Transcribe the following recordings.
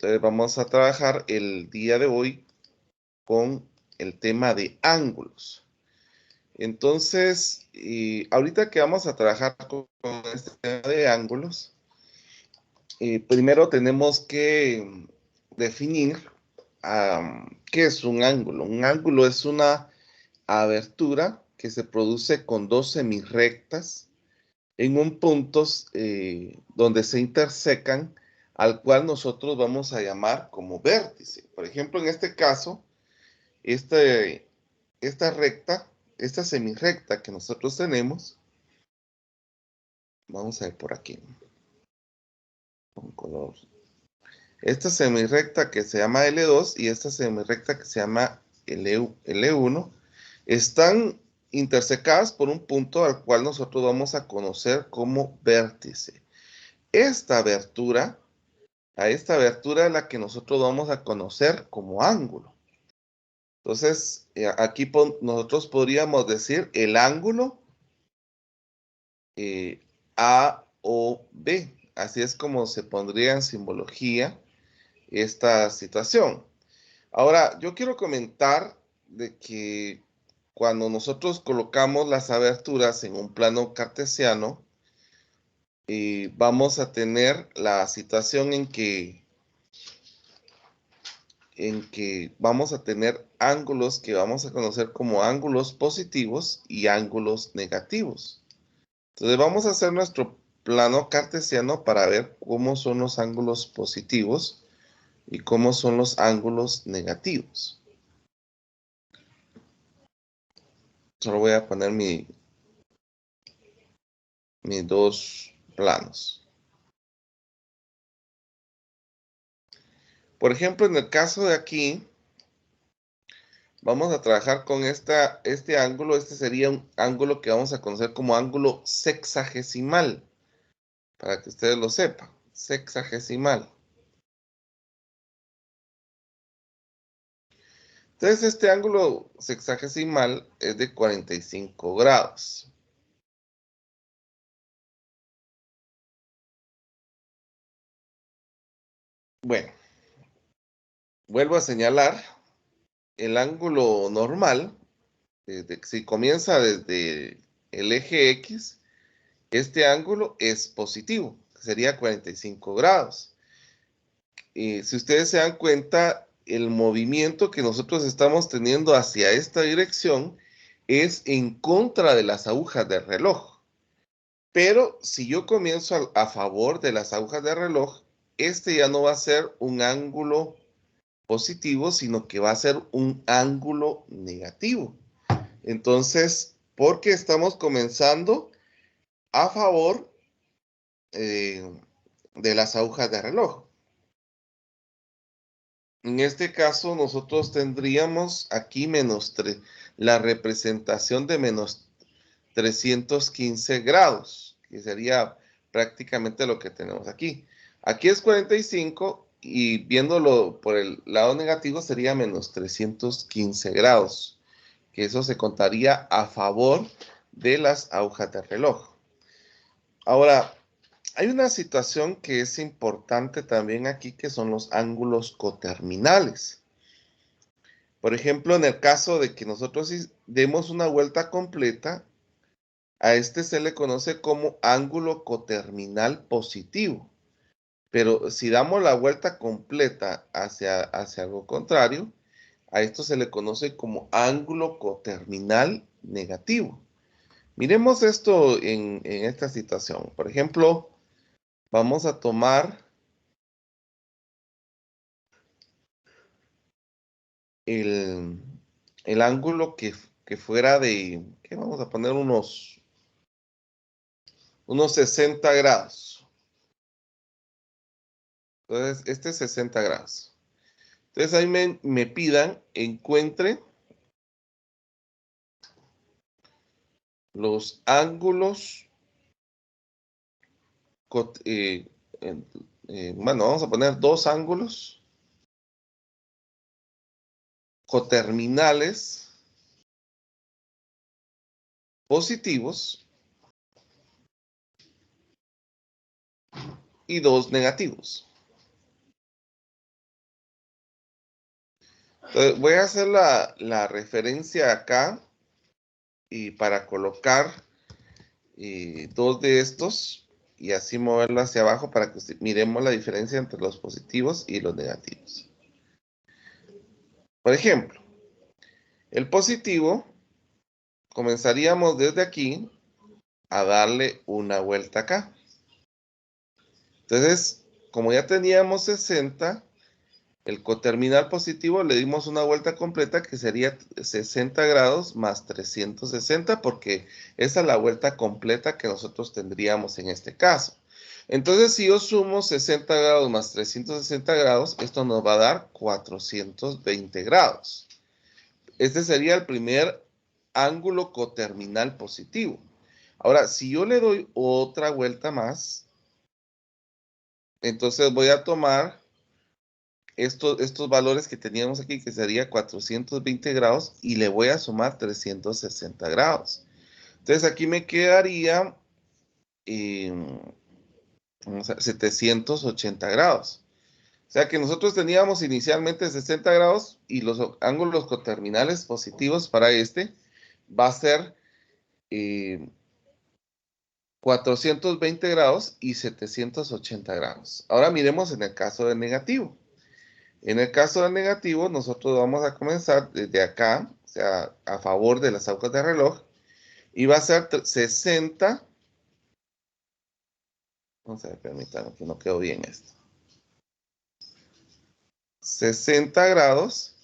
Entonces vamos a trabajar el día de hoy con el tema de ángulos. Entonces, ahorita que vamos a trabajar con este tema de ángulos, primero tenemos que definir qué es un ángulo. Un ángulo es una abertura que se produce con dos semirrectas en un punto donde se intersecan, al cual nosotros vamos a llamar como vértice. Por ejemplo, en este caso, esta recta, esta semirrecta que nosotros tenemos, vamos a ver por aquí, con color. Esta semirrecta que se llama L2 y esta semirrecta que se llama L1 están intersecadas por un punto al cual nosotros vamos a conocer como vértice. Esta abertura, a esta abertura es la que nosotros vamos a conocer como ángulo. Entonces, aquí nosotros podríamos decir el ángulo AOB. Así es como se pondría en simbología esta situación. Ahora, yo quiero comentar de que cuando nosotros colocamos las aberturas en un plano cartesiano, vamos a tener la situación en que vamos a tener ángulos que vamos a conocer como ángulos positivos y ángulos negativos. Entonces vamos a hacer nuestro plano cartesiano para ver cómo son los ángulos positivos y cómo son los ángulos negativos. Solo voy a poner mis dos planos. Por ejemplo, en el caso de aquí, vamos a trabajar con este ángulo. Este sería un ángulo que vamos a conocer como ángulo sexagesimal, para que ustedes lo sepan. Sexagesimal. Entonces, este ángulo sexagesimal es de 45 grados. Bueno, vuelvo a señalar el ángulo normal. Si comienza desde el eje X, este ángulo es positivo, sería 45 grados. Si ustedes se dan cuenta, el movimiento que nosotros estamos teniendo hacia esta dirección es en contra de las agujas del reloj. Pero si yo comienzo a favor de las agujas del reloj, este ya no va a ser un ángulo positivo, sino que va a ser un ángulo negativo. Entonces, porque estamos comenzando a favor eh, de las agujas de reloj. En este caso, nosotros tendríamos aquí la representación de menos 315 grados, que sería prácticamente lo que tenemos aquí. Aquí es 45 y viéndolo por el lado negativo sería menos 315 grados, que eso se contaría a favor de las agujas de reloj. Ahora, hay una situación que es importante también aquí, que son los ángulos coterminales. Por ejemplo, en el caso de que nosotros demos una vuelta completa, a este se le conoce como ángulo coterminal positivo. Pero si damos la vuelta completa hacia algo contrario, a esto se le conoce como ángulo coterminal negativo. Miremos esto en esta situación. Por ejemplo, vamos a tomar el ángulo que fuera ¿qué vamos a poner? Unos 60 grados. Entonces, este es 60 grados. Entonces, ahí me pidan, encuentre los ángulos, bueno, vamos a poner dos ángulos coterminales positivos y dos negativos. Entonces, voy a hacer la referencia acá y para colocar dos de estos y así moverlo hacia abajo para que miremos la diferencia entre los positivos y los negativos. Por ejemplo, el positivo, comenzaríamos desde aquí a darle una vuelta acá. Entonces, como ya teníamos 60, el coterminal positivo le dimos una vuelta completa que sería 60 grados más 360 porque esa es la vuelta completa que nosotros tendríamos en este caso. Entonces, si yo sumo 60 grados más 360 grados, esto nos va a dar 420 grados. Este sería el primer ángulo coterminal positivo. Ahora, si yo le doy otra vuelta más, entonces voy a tomar estos valores que teníamos aquí, que sería 420 grados, y le voy a sumar 360 grados. Entonces aquí me quedaría 780 grados. O sea que nosotros teníamos inicialmente 60 grados y los ángulos coterminales positivos para este va a ser 420 grados y 780 grados. Ahora miremos en el caso del negativo. En el caso del negativo, nosotros vamos a comenzar desde acá, o sea, a favor de las agujas de reloj, y va a ser 60. Vamos a ver, permítanme que no quedó bien esto. 60 grados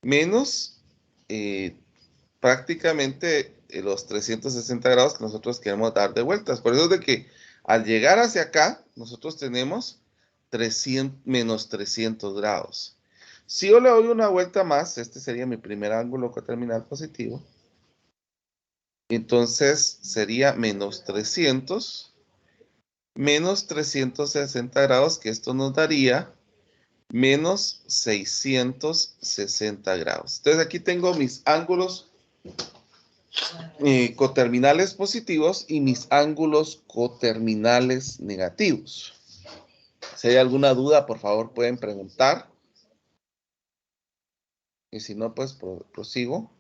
menos prácticamente los 360 grados que nosotros queremos dar de vueltas. Por eso es de que al llegar hacia acá, nosotros tenemos menos 300 grados. Si yo le doy una vuelta más, este sería mi primer ángulo coterminal positivo. Entonces sería menos 300, menos 360 grados, que esto nos daría menos 660 grados. Entonces aquí tengo mis ángulos coterminales positivos y mis ángulos coterminales negativos. Si hay alguna duda, por favor, pueden preguntar. Y si no, pues prosigo.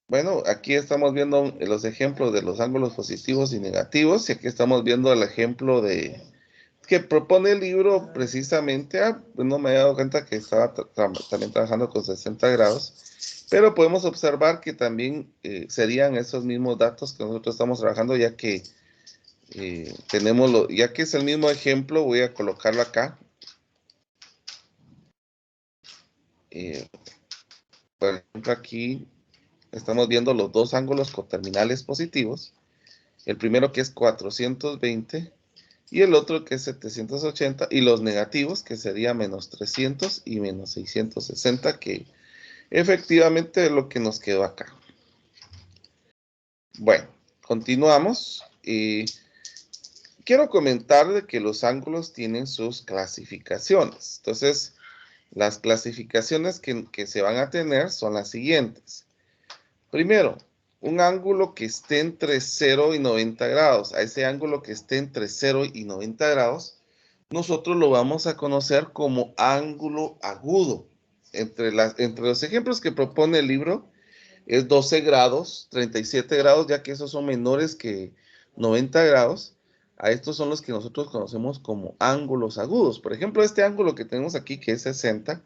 Bueno, aquí estamos viendo los ejemplos de los ángulos positivos y negativos. Y aquí estamos viendo el ejemplo que propone el libro precisamente. No me había dado cuenta que estaba también trabajando con 60 grados. Pero podemos observar que también serían esos mismos datos que nosotros estamos trabajando, ya que ya que es el mismo ejemplo, voy a colocarlo acá. Por ejemplo, aquí estamos viendo los dos ángulos coterminales positivos. El primero que es 420 y el otro que es 780. Y los negativos que sería menos 300 y menos 660, que efectivamente es lo que nos quedó acá. Bueno, continuamos. Quiero comentar de que los ángulos tienen sus clasificaciones. Entonces, las clasificaciones que se van a tener son las siguientes. Primero, un ángulo que esté entre 0 y 90 grados. A ese ángulo que esté entre 0 y 90 grados, nosotros lo vamos a conocer como ángulo agudo. Entre los ejemplos que propone el libro es 12 grados, 37 grados, ya que esos son menores que 90 grados. A estos son los que nosotros conocemos como ángulos agudos. Por ejemplo, este ángulo que tenemos aquí, que es 60,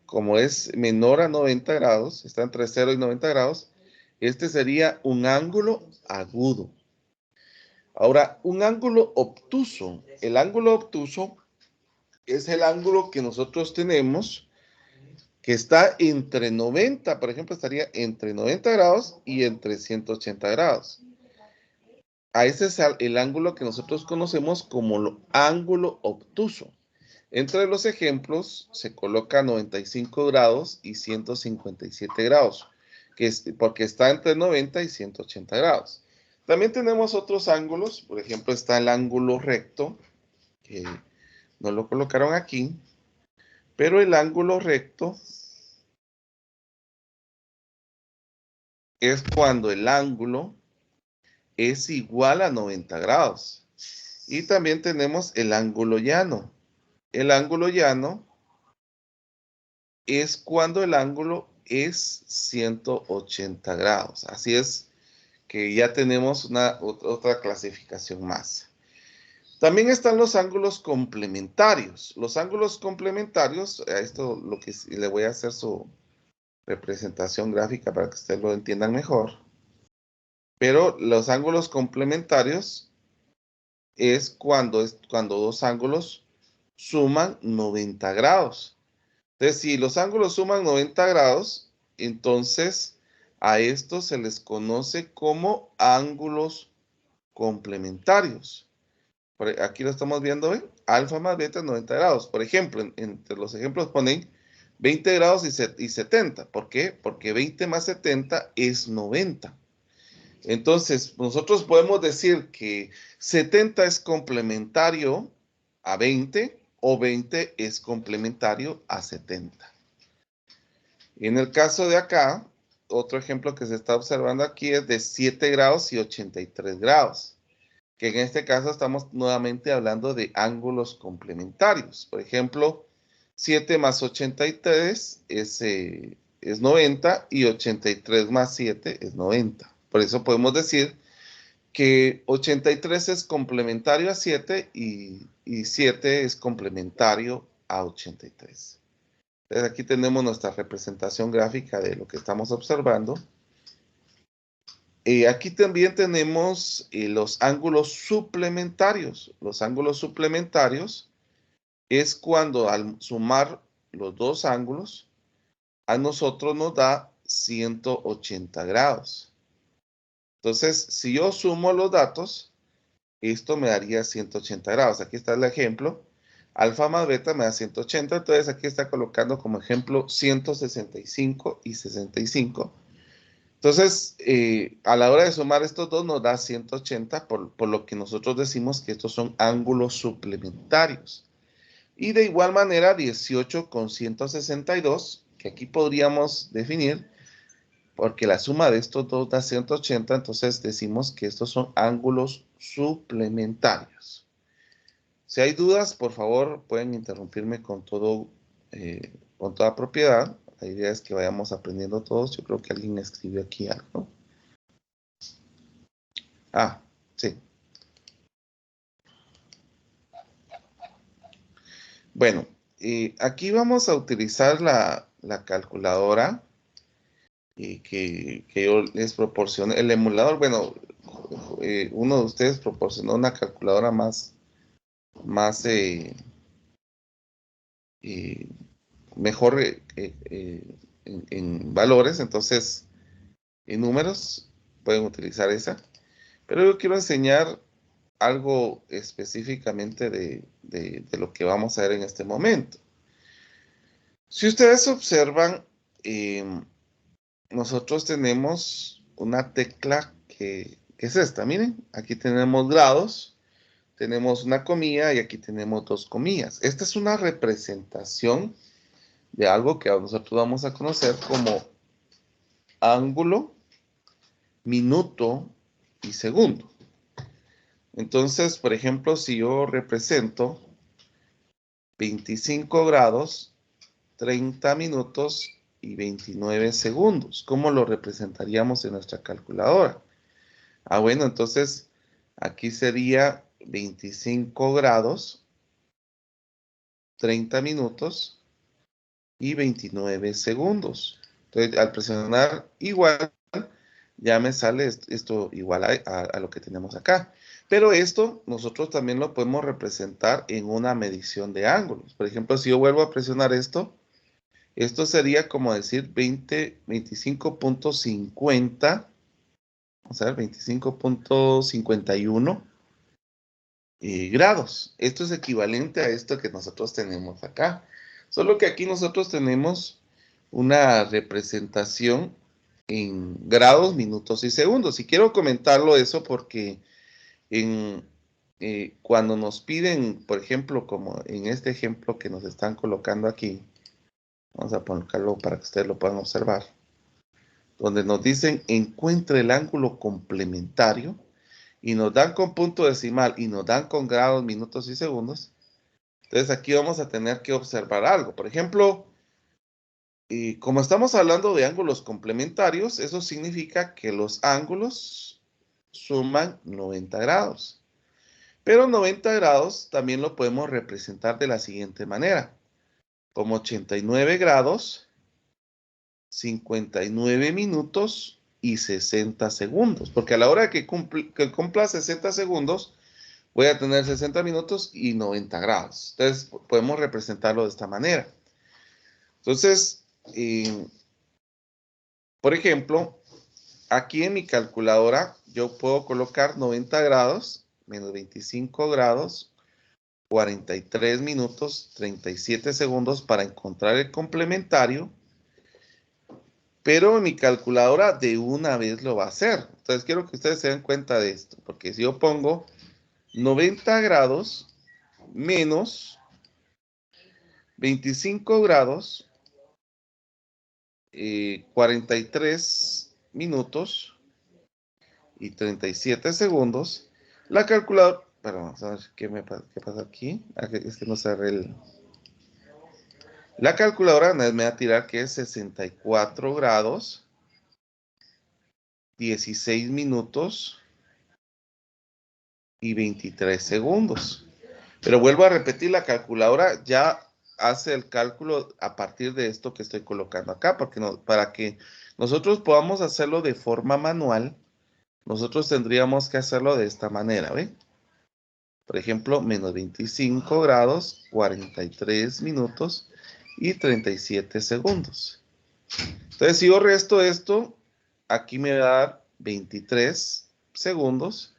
como es menor a 90 grados, está entre 0 y 90 grados, este sería un ángulo agudo. Ahora, un ángulo obtuso. El ángulo obtuso es el ángulo que nosotros tenemos que está entre 90, por ejemplo, estaría entre 90 grados y entre 180 grados. A ese es el ángulo que nosotros conocemos como el ángulo obtuso. Entre los ejemplos se coloca 95 grados y 157 grados, porque está entre 90 y 180 grados. También tenemos otros ángulos, por ejemplo está el ángulo recto, que no lo colocaron aquí, pero el ángulo recto es cuando el ángulo es igual a 90 grados. Y también tenemos el ángulo llano. El ángulo llano es cuando el ángulo es 180 grados. Así es que ya tenemos otra clasificación más. También están los ángulos complementarios. Los ángulos complementarios, a esto lo que le voy a hacer su representación gráfica para que ustedes lo entiendan mejor. Pero los ángulos complementarios es cuando dos ángulos suman 90 grados. Entonces, si los ángulos suman 90 grados, entonces a estos se les conoce como ángulos complementarios. Aquí lo estamos viendo, ¿ven? Alfa más beta 90 grados. Por ejemplo, entre los ejemplos ponen 20 grados y 70. ¿Por qué? Porque 20 más 70 es 90. Entonces, nosotros podemos decir que 70 es complementario a 20 o 20 es complementario a 70. En el caso de acá, otro ejemplo que se está observando aquí es de 7 grados y 83 grados, que en este caso estamos nuevamente hablando de ángulos complementarios. Por ejemplo, 7 más 83 es 90 y 83 más 7 es 90. Por eso podemos decir que 83 es complementario a 7 y 7 es complementario a 83. Entonces aquí tenemos nuestra representación gráfica de lo que estamos observando. Aquí también tenemos los ángulos suplementarios. Los ángulos suplementarios es cuando al sumar los dos ángulos, a nosotros nos da 180 grados. Entonces, si yo sumo los datos, esto me daría 180 grados. Aquí está el ejemplo. Alfa más beta me da 180. Entonces, aquí está colocando como ejemplo 165 y 65. Entonces, a la hora de sumar estos dos nos da 180, por lo que nosotros decimos que estos son ángulos suplementarios. Y de igual manera, 18 con 162, que aquí podríamos definir, porque la suma de estos dos da 180, entonces decimos que estos son ángulos suplementarios. Si hay dudas, por favor, pueden interrumpirme con toda propiedad. La idea es que vayamos aprendiendo todos. Yo creo que alguien escribió aquí algo. Ah, sí. Bueno, aquí vamos a utilizar la calculadora que yo les proporcioné. El emulador, bueno, uno de ustedes proporcionó una calculadora más mejor en valores, entonces en números pueden utilizar esa. Pero yo quiero enseñar algo específicamente de lo que vamos a ver en este momento. Si ustedes observan, nosotros tenemos una tecla que es esta. Miren, aquí tenemos grados, tenemos una comilla y aquí tenemos dos comillas. Esta es una representación de algo que nosotros vamos a conocer como ángulo, minuto y segundo. Entonces, por ejemplo, si yo represento 25 grados, 30 minutos y 29 segundos, ¿cómo lo representaríamos en nuestra calculadora? Bueno, entonces aquí sería 25 grados, 30 minutos y 29 segundos. Entonces, al presionar igual, ya me sale esto igual a lo que tenemos acá. Pero esto nosotros también lo podemos representar en una medición de ángulos. Por ejemplo, si yo vuelvo a presionar esto sería como decir 25.50, vamos a ver, 25.51 grados. Esto es equivalente a esto que nosotros tenemos acá. Solo que aquí nosotros tenemos una representación en grados, minutos y segundos. Y quiero comentarlo eso porque cuando nos piden, por ejemplo, como en este ejemplo que nos están colocando aquí, vamos a ponerlo para que ustedes lo puedan observar, donde nos dicen encuentre el ángulo complementario. y nos dan con punto decimal y nos dan con grados, minutos y segundos, entonces aquí vamos a tener que observar algo. Por ejemplo, como estamos hablando de ángulos complementarios, eso significa que los ángulos suman 90 grados. Pero 90 grados también lo podemos representar de la siguiente manera, como 89 grados, 59 minutos y 60 segundos. Porque a la hora que cumpla 60 segundos, voy a tener 60 minutos y 90 grados. Entonces, podemos representarlo de esta manera. Entonces, por ejemplo, aquí en mi calculadora, yo puedo colocar 90 grados, menos 25 grados, 43 minutos, 37 segundos para encontrar el complementario, pero mi calculadora de una vez lo va a hacer. Entonces, quiero que ustedes se den cuenta de esto, porque si yo pongo 90 grados menos 25 grados, 43 minutos y 37 segundos, la calculadora, perdón, vamos a ver qué pasa aquí. Es que no cerré el... La calculadora me va a tirar que es 64 grados, 16 minutos y 23 segundos. Pero vuelvo a repetir, la calculadora ya hace el cálculo a partir de esto que estoy colocando acá, porque para que nosotros podamos hacerlo de forma manual, nosotros tendríamos que hacerlo de esta manera, ¿ve? Por ejemplo, menos 25 grados, 43 minutos y 37 segundos. Entonces, si yo resto esto, aquí me va a dar 23 segundos.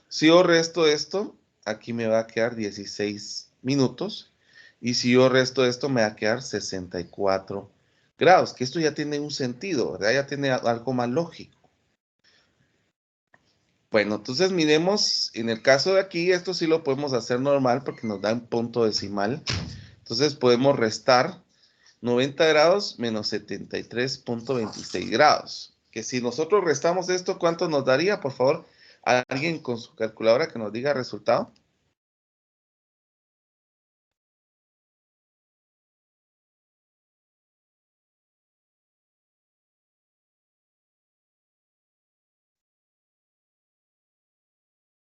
Si yo resto esto, aquí me va a quedar 16 minutos. Y si yo resto esto, me va a quedar 64 grados. Que esto ya tiene un sentido, ¿verdad? Ya tiene algo más lógico. Bueno, entonces miremos, en el caso de aquí, esto sí lo podemos hacer normal porque nos da un punto decimal. Entonces podemos restar 90 grados menos 73.26 grados. Que si nosotros restamos esto, ¿cuánto nos daría? Por favor, alguien con su calculadora que nos diga el resultado.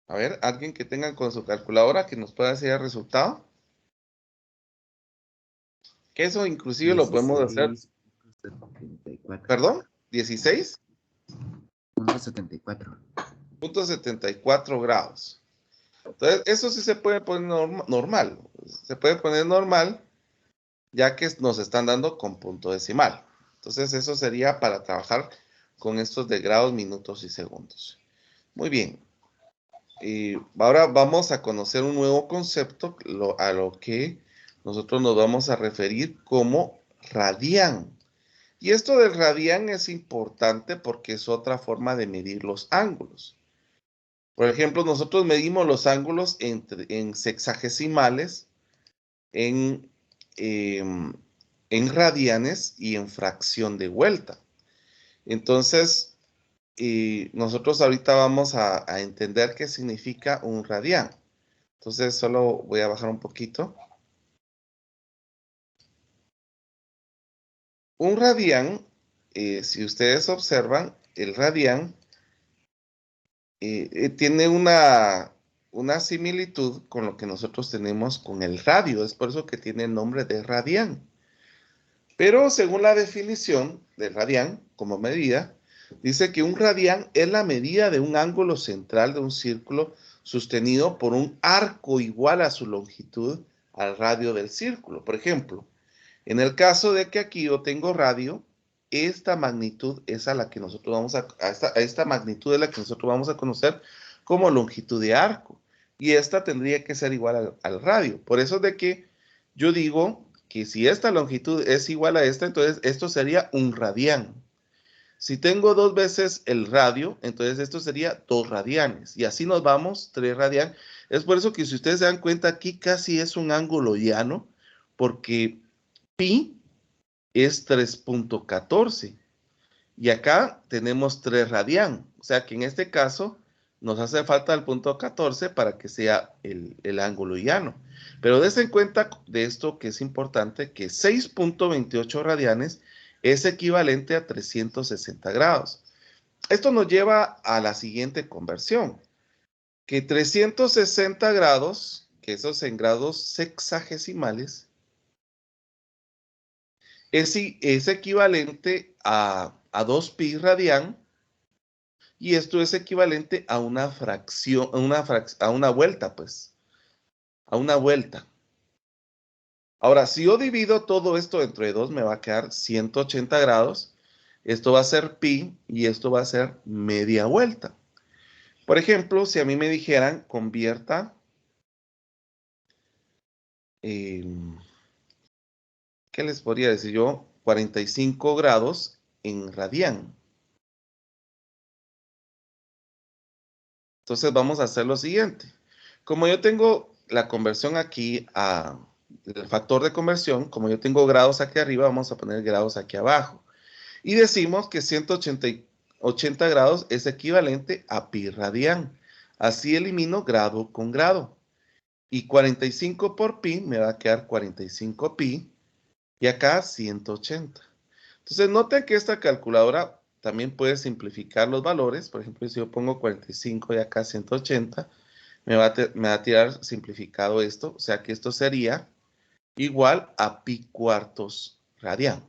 A ver, alguien que tenga con su calculadora que nos pueda decir el resultado. Que eso inclusive lo podemos hacer. 16.74. ¿Perdón? ¿16? 74. 74 grados. Entonces, eso sí se puede poner normal. Se puede poner normal, ya que nos están dando con punto decimal. Entonces, eso sería para trabajar con estos de grados, minutos y segundos. Muy bien. Y ahora vamos a conocer un nuevo concepto a lo que nosotros nos vamos a referir como radián. Y esto del radián es importante porque es otra forma de medir los ángulos. Por ejemplo, nosotros medimos los ángulos en sexagesimales, en, en radianes y en fracción de vuelta. Entonces, nosotros ahorita vamos a entender qué significa un radián. Entonces, solo voy a bajar un poquito. Un radián, si ustedes observan, el radián tiene una similitud con lo que nosotros tenemos con el radio. Es por eso que tiene el nombre de radián. Pero según la definición del radián como medida, dice que un radián es la medida de un ángulo central de un círculo sostenido por un arco igual a su longitud al radio del círculo. Por ejemplo, en el caso de que aquí yo tengo radio, esta magnitud es a la que nosotros vamos a esta magnitud es la que nosotros vamos a conocer como longitud de arco. Y esta tendría que ser igual al radio. Por eso es de que yo digo que si esta longitud es igual a esta, entonces esto sería un radián. Si tengo dos veces el radio, entonces esto sería 2 radianes. Y así nos vamos, 3 radianes. Es por eso que si ustedes se dan cuenta, aquí casi es un ángulo llano, porque pi es 3.14. Y acá tenemos 3 radián. O sea que en este caso nos hace falta el punto 14 para que sea el ángulo llano. Pero des en cuenta de esto que es importante, que 6.28 radianes es equivalente a 360 grados. Esto nos lleva a la siguiente conversión, que 360 grados, que eso es en grados sexagesimales, es equivalente a 2 pi radián, y esto es equivalente a una fracción, a una vuelta, pues, a una vuelta. Ahora, si yo divido todo esto entre 2, me va a quedar 180 grados. Esto va a ser pi y esto va a ser media vuelta. Por ejemplo, si a mí me dijeran, convierta, ¿qué les podría decir yo? 45 grados en radián. Entonces vamos a hacer lo siguiente. Como yo tengo la conversión aquí, el factor de conversión, como yo tengo grados aquí arriba, vamos a poner grados aquí abajo. Y decimos que 180 grados es equivalente a pi radián. Así elimino grado con grado. Y 45 por pi me va a quedar 45 pi. Y acá 180. Entonces noten que esta calculadora también puede simplificar los valores. Por ejemplo, si yo pongo 45 y acá 180, me va a tirar simplificado esto. O sea que esto sería igual a pi cuartos radián.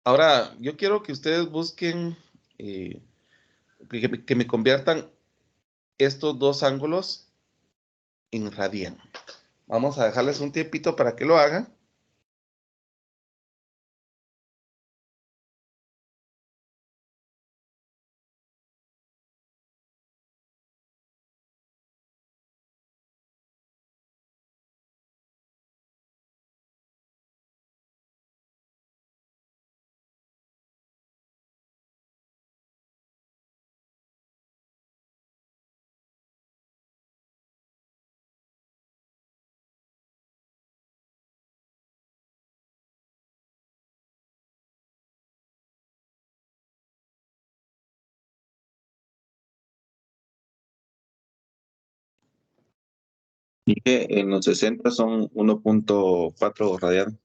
Ahora, yo quiero que ustedes busquen, que me conviertan estos dos ángulos en radián. Vamos a dejarles un tiempito para que lo hagan. Y que en los 60 son 1.4 radianes.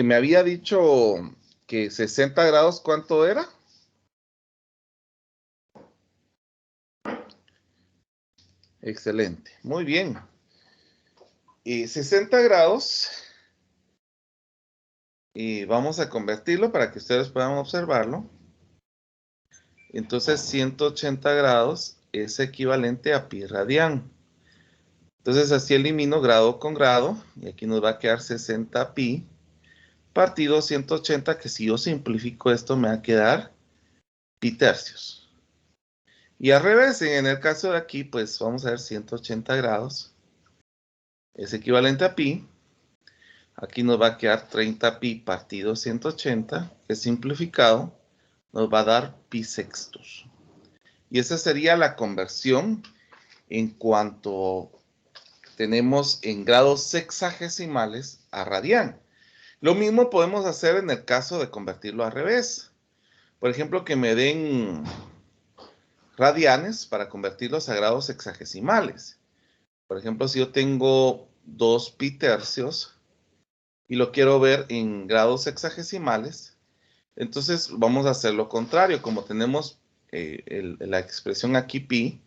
Me había dicho que 60 grados, ¿cuánto era? Excelente, muy bien. 60 grados, y vamos a convertirlo para que ustedes puedan observarlo. Entonces 180 grados es equivalente a pi radián. Entonces así elimino grado con grado, y aquí nos va a quedar 60 pi partido 180, que si yo simplifico esto me va a quedar pi tercios. Y al revés, en el caso de aquí, pues vamos a ver 180 grados es equivalente a pi. Aquí nos va a quedar 30 pi partido 180, que simplificado nos va a dar pi sextos. Y esa sería la conversión en cuanto tenemos en grados sexagesimales a radián. Lo mismo podemos hacer en el caso de convertirlo al revés. Por ejemplo, que me den radianes para convertirlos a grados sexagesimales. Por ejemplo, si yo tengo 2 pi tercios y lo quiero ver en grados sexagesimales, entonces vamos a hacer lo contrario. Como tenemos la expresión aquí pi,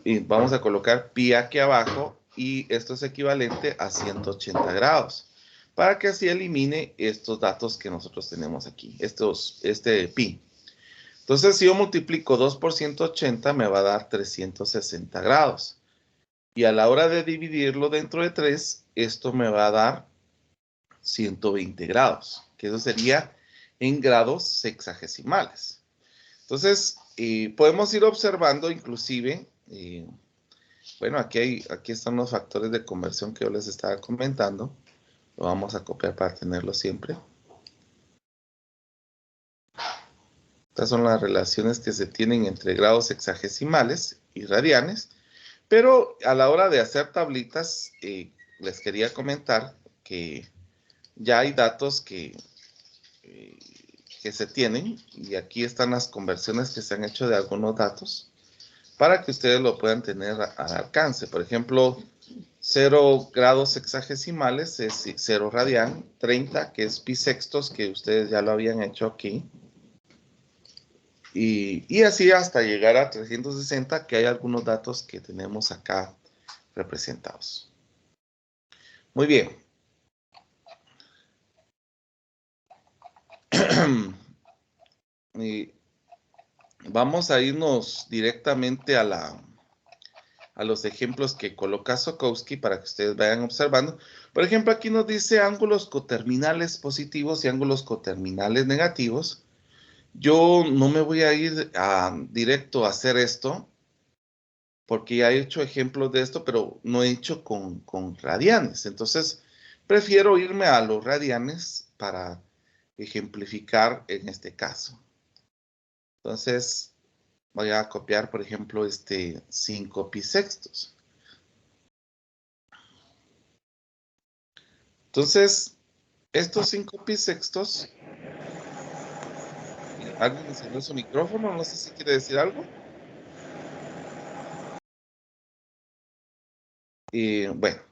y vamos a colocar pi aquí abajo y esto es equivalente a 180 grados para que así elimine estos datos que nosotros tenemos aquí, este pi. Entonces, si yo multiplico 2 por 180, me va a dar 360 grados. Y a la hora de dividirlo dentro de 3, esto me va a dar 120 grados, que eso sería en grados sexagesimales. Entonces, podemos ir observando inclusive, bueno, aquí están los factores de conversión que yo les estaba comentando. Lo vamos a copiar para tenerlo siempre. Estas son las relaciones que se tienen entre grados sexagesimales y radianes. Pero a la hora de hacer tablitas, les quería comentar que ya hay datos que se tienen. Y aquí están las conversiones que se han hecho de algunos datos para que ustedes lo puedan tener al alcance. Por ejemplo, 0 grados sexagesimales es 0 radian, 30 que es pi sextos, que ustedes ya lo habían hecho aquí. Y así hasta llegar a 360, que hay algunos datos que tenemos acá representados. Muy bien. Y vamos a irnos directamente a los ejemplos que coloca Sokowski para que ustedes vayan observando. Por ejemplo, aquí nos dice ángulos coterminales positivos y ángulos coterminales negativos. Yo no me voy a ir directo a hacer esto, porque ya he hecho ejemplos de esto, pero no he hecho con radianes. Entonces, prefiero irme a los radianes para ejemplificar en este caso. Entonces, voy a copiar, por ejemplo, 5 pi sextos. Entonces, estos 5 pi sextos, ¿alguien encendió su micrófono? No sé si quiere decir algo. Bueno,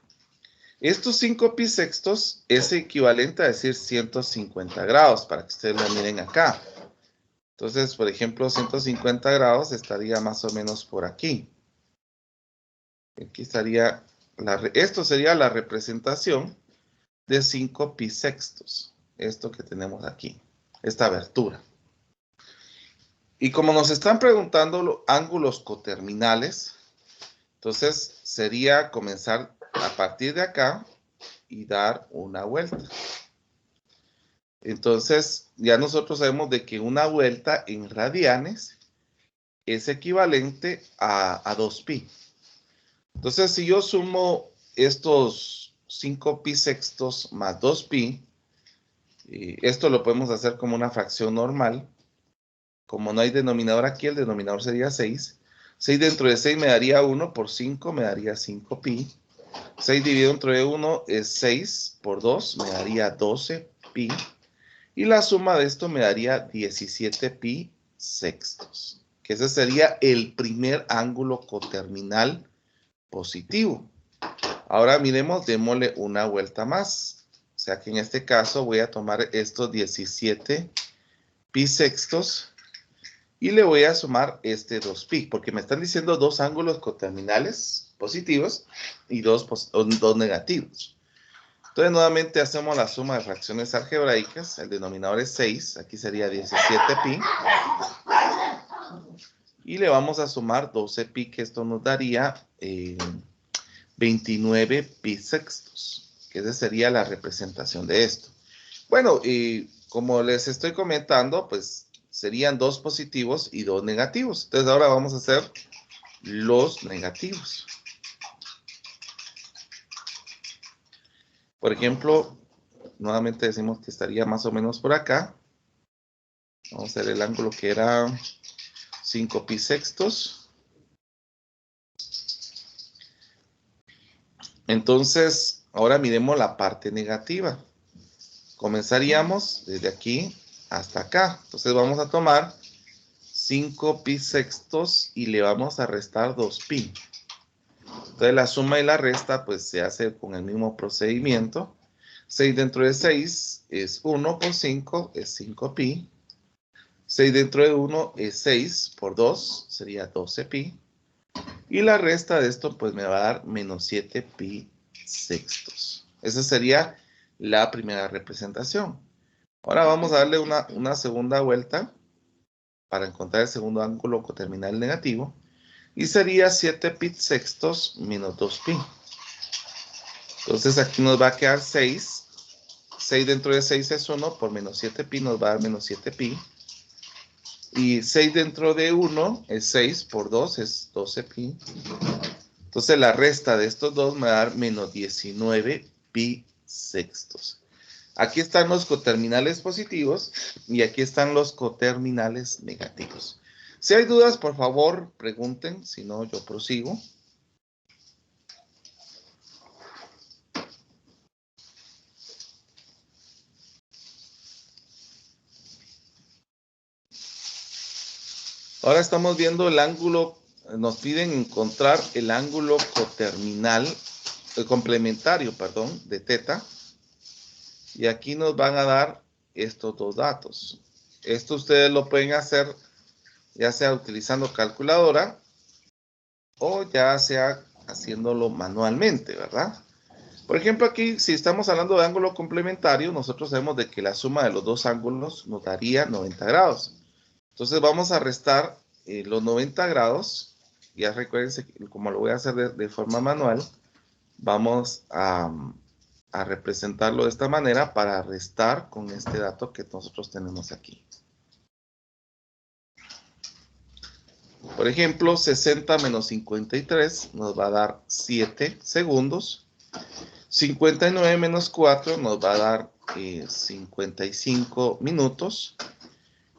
estos 5 pi sextos es equivalente a decir 150 grados, para que ustedes lo miren acá. Entonces, por ejemplo, 150 grados estaría más o menos por aquí. Aquí estaría, esto sería la representación de 5 pi sextos. Esto que tenemos aquí, esta abertura. Y como nos están preguntando los ángulos coterminales, entonces sería comenzar a partir de acá y dar una vuelta. Entonces, ya nosotros sabemos de que una vuelta en radianes es equivalente a 2pi. Entonces, si yo sumo estos 5 pi sextos más 2pi, esto lo podemos hacer como una fracción normal. Como no hay denominador aquí, el denominador sería 6. 6 dentro de 6 me daría 1 por 5, me daría 5pi. 6 dividido entre 1 es 6 por 2, me daría 12pi. Y la suma de esto me daría 17 pi sextos, que ese sería el primer ángulo coterminal positivo. Ahora miremos, démosle una vuelta más. O sea que en este caso voy a tomar estos 17 pi sextos y le voy a sumar 2pi, porque me están diciendo dos ángulos coterminales positivos y dos negativos. Entonces, nuevamente hacemos la suma de fracciones algebraicas. El denominador es 6. Aquí sería 17pi. Y le vamos a sumar 12pi, que esto nos daría 29 pi sextos. Que esa sería la representación de esto. Bueno, y como les estoy comentando, pues serían 2 positivos y 2 negativos. Entonces, ahora vamos a hacer los negativos. Por ejemplo, nuevamente decimos que estaría más o menos por acá. Vamos a hacer el ángulo que era 5 pi sextos. Entonces, ahora miremos la parte negativa. comenzaríamos desde aquí hasta acá. Entonces vamos a tomar 5 pi sextos y le vamos a restar 2 pi. Entonces la suma y la resta pues se hace con el mismo procedimiento. 6 dentro de 6 es 1 por 5 es 5 pi. 6 dentro de 1 es 6 por 2 sería 12 pi. Y la resta de esto pues me va a dar menos 7 pi sextos. Esa sería la primera representación. Ahora vamos a darle una segunda vuelta para encontrar el segundo ángulo coterminal negativo. Y sería 7 pi sextos menos 2 pi. Entonces aquí nos va a quedar 6. 6 dentro de 6 es 1 por menos 7 pi nos va a dar menos 7 pi. Y 6 dentro de 1 es 6 por 2 es 12 pi. Entonces la resta de estos dos me va a dar menos 19 pi sextos. Aquí están los coterminales positivos y aquí están los coterminales negativos. Si hay dudas, por favor, pregunten, si no, yo prosigo. Ahora estamos viendo el ángulo, nos piden encontrar el ángulo coterminal, complementario, perdón, de teta. Y aquí nos van a dar estos dos datos. Esto ustedes lo pueden hacer ya sea utilizando calculadora o ya sea haciéndolo manualmente, ¿verdad? Por ejemplo, aquí, si estamos hablando de ángulo complementario, nosotros sabemos de que la suma de los dos ángulos nos daría 90 grados. Entonces vamos a restar los 90 grados. Ya recuérdense, como lo voy a hacer de forma manual, vamos a representarlo de esta manera para restar con este dato que nosotros tenemos aquí. Por ejemplo, 60 menos 53 nos va a dar 7 segundos. 59 menos 4 nos va a dar 55 minutos.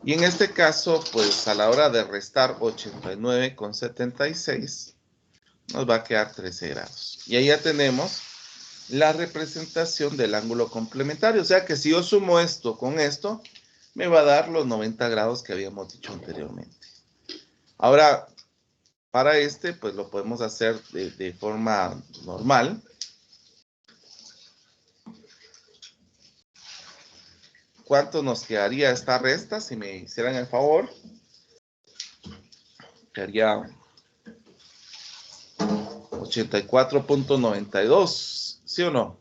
Y en este caso, pues a la hora de restar 89 con 76, nos va a quedar 13 grados. Y ahí ya tenemos la representación del ángulo complementario. O sea que si yo sumo esto con esto, me va a dar los 90 grados que habíamos dicho anteriormente. Ahora, para este, pues lo podemos hacer de forma normal. ¿Cuánto nos quedaría esta resta? Si me hicieran el favor. Quedaría 84.92. ¿Sí o no?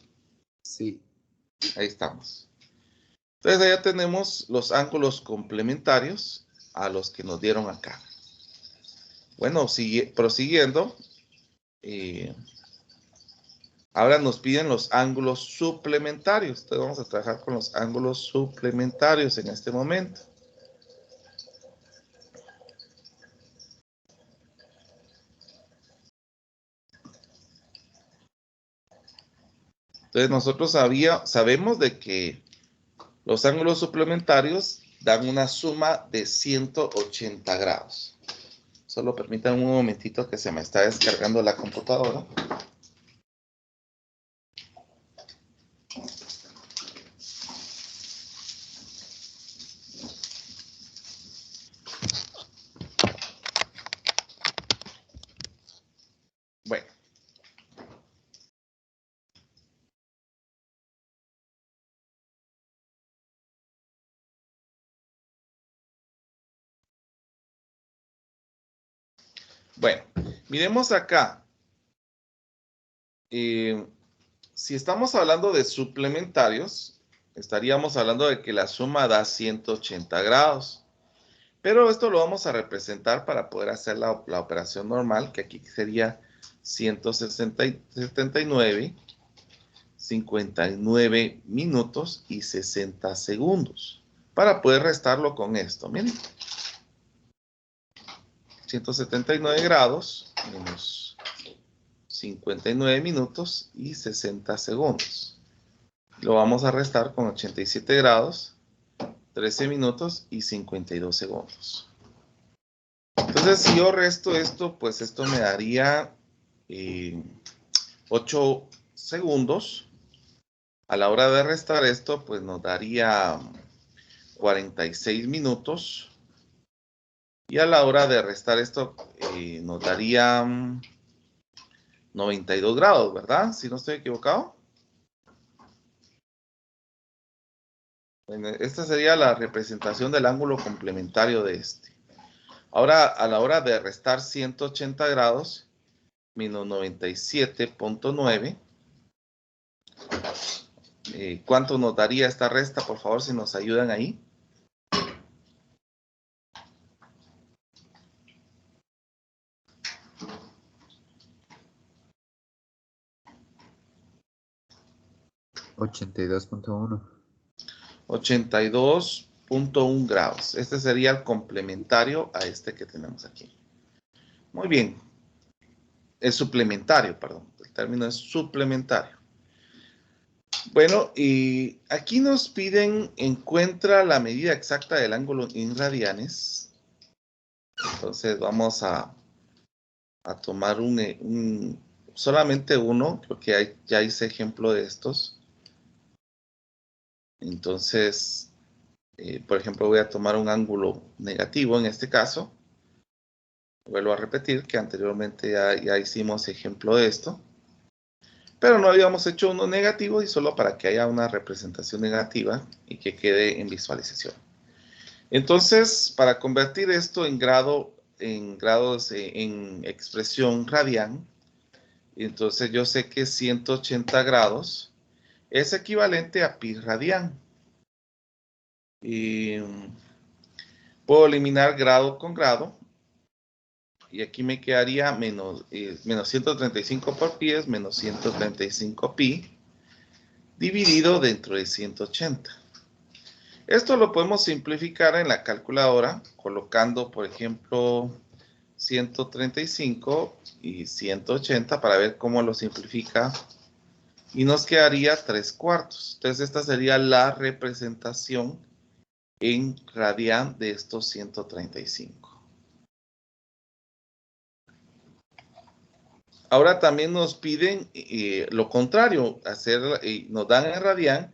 Sí. Ahí estamos. Entonces, allá tenemos los ángulos complementarios a los que nos dieron acá. Bueno, prosiguiendo. Ahora nos piden los ángulos suplementarios. Entonces vamos a trabajar con los ángulos suplementarios en este momento. Entonces nosotros sabemos de que los ángulos suplementarios dan una suma de 180 grados. Solo permítanme un momentito que se me está descargando la computadora. Bueno. Bueno, miremos acá. Si estamos hablando de suplementarios, estaríamos hablando de que la suma da 180 grados. Pero esto lo vamos a representar para poder hacer la operación normal, que aquí sería 179, 59 minutos y 60 segundos. Para poder restarlo con esto, miren. 179 grados menos 59 minutos y 60 segundos. Lo vamos a restar con 87 grados, 13 minutos y 52 segundos. Entonces, si yo resto esto, pues esto me daría 8 segundos A la hora de restar esto, pues nos daría 46 minutos. Y a la hora de restar esto, nos daría 92 grados, ¿verdad? Si no estoy equivocado. Bueno, esta sería la representación del ángulo complementario de este. Ahora, a la hora de restar 180 grados, menos 97.9. ¿Cuánto nos daría esta resta? Por favor, si nos ayudan ahí. $82.1. 82.1 grados. Este sería el complementario a este que tenemos aquí. Muy bien. Es suplementario, perdón. El término es suplementario. Bueno, y aquí nos piden, encuentra la medida exacta del ángulo en radianes. Entonces vamos a tomar solamente uno, porque ya hice ejemplo de estos. Entonces, por ejemplo, voy a tomar un ángulo negativo en este caso. Vuelvo a repetir que anteriormente ya hicimos ejemplo de esto. Pero no habíamos hecho uno negativo y solo para que haya una representación negativa y que quede en visualización. Entonces, para convertir esto en grados, en expresión radian, entonces yo sé que 180 grados es equivalente a pi radian. Y puedo eliminar grado con grado. Y aquí me quedaría menos 135 por pi es menos 135 pi dividido dentro de 180. Esto lo podemos simplificar en la calculadora colocando, por ejemplo, 135 y 180 para ver cómo lo simplifica. Y nos quedaría 3/4. Entonces esta sería la representación en radian de estos 135. Ahora también nos piden lo contrario, nos dan en radian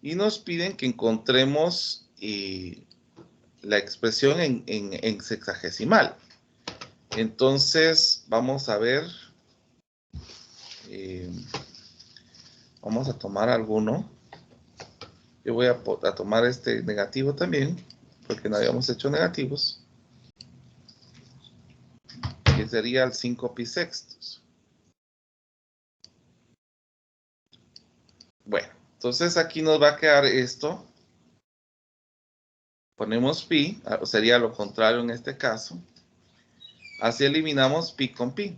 y nos piden que encontremos la expresión en sexagesimal. Entonces, vamos a ver, vamos a tomar alguno. Yo voy a tomar este negativo también, porque no habíamos hecho negativos, que sería el 5 pi sextos. Bueno, entonces aquí nos va a quedar esto. Ponemos pi, sería lo contrario en este caso. Así eliminamos pi con pi.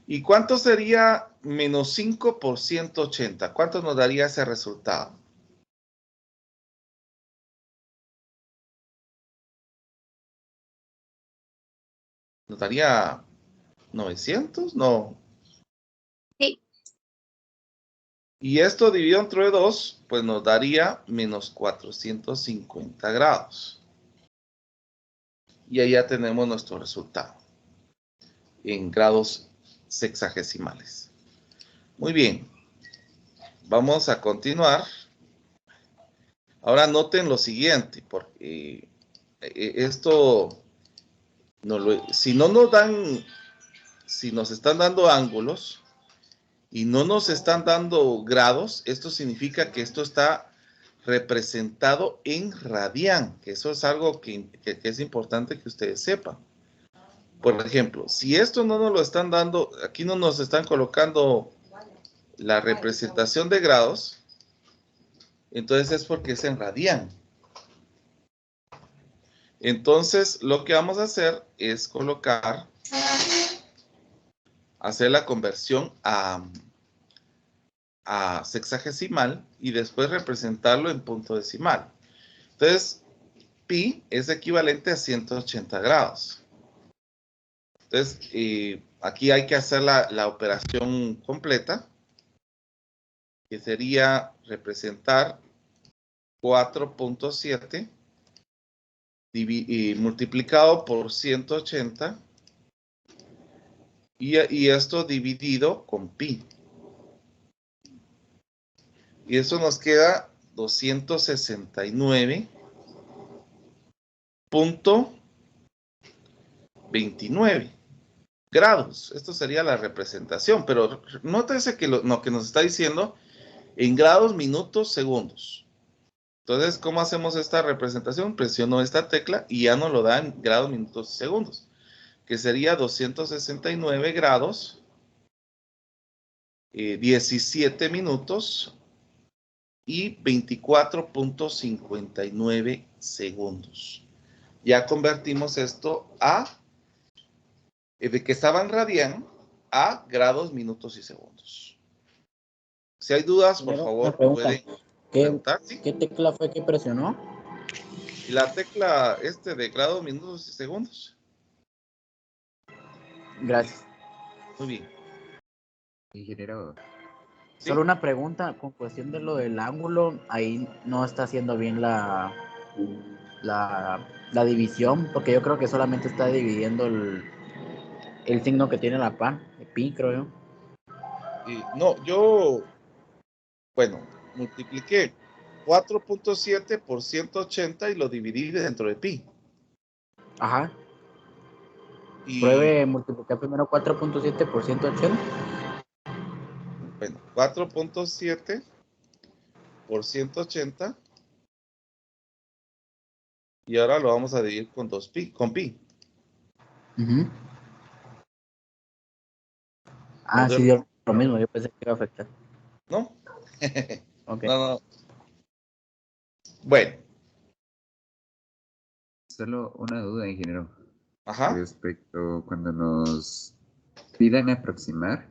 ¿Y cuánto sería menos 5 por 180? ¿Cuánto nos daría ese resultado? ¿Nos daría 900? No. Sí. Y esto dividido entre 2, pues nos daría menos 450 grados. Y ahí ya tenemos nuestro resultado en grados sexagesimales. Muy bien. Vamos a continuar. Ahora noten lo siguiente, porque esto, si nos están dando ángulos y no nos están dando grados, esto significa que esto está representado en radian, que eso es algo que es importante que ustedes sepan. Por ejemplo, si esto no nos lo están dando, aquí no nos están colocando la representación de grados, entonces es porque es en radian. Entonces, lo que vamos a hacer es hacer la conversión a sexagesimal y después representarlo en punto decimal. Entonces, pi es equivalente a 180 grados. Entonces, aquí hay que hacer la operación completa, que sería representar 4.7 multiplicado por 180 y esto dividido con pi. Y eso nos queda 269.29 grados. Esto sería la representación, pero nótese que lo que nos está diciendo en grados, minutos, segundos. Entonces, ¿cómo hacemos esta representación? Presiono esta tecla y ya nos lo da en grados, minutos y segundos, que sería 269 grados, 17 minutos y 24.59 segundos. Ya convertimos esto de que estaban radian a grados, minutos y segundos. Si hay dudas, por favor, pueden preguntar. ¿Sí? ¿Qué tecla fue que presionó? Y la tecla de grados, minutos y segundos. Gracias. Muy bien. Ingeniero. ¿Sí? Solo una pregunta con cuestión de lo del ángulo. Ahí no está haciendo bien la división, porque yo creo que solamente está dividiendo el signo que tiene la pi, creo yo. No, bueno, multipliqué 4.7 por 180 y lo dividí dentro de pi. Ajá. Y, Pruebe multiplicar primero 4.7 por 180. bueno, 4.7 por 180. Y ahora lo vamos a dividir con pi. Uh-huh. Entonces, Sí, dio lo mismo. Yo pensé que iba a afectar. ¿no? Okay. No. Bueno. Solo una duda, ingeniero. Ajá. Respecto cuando nos pidan aproximar,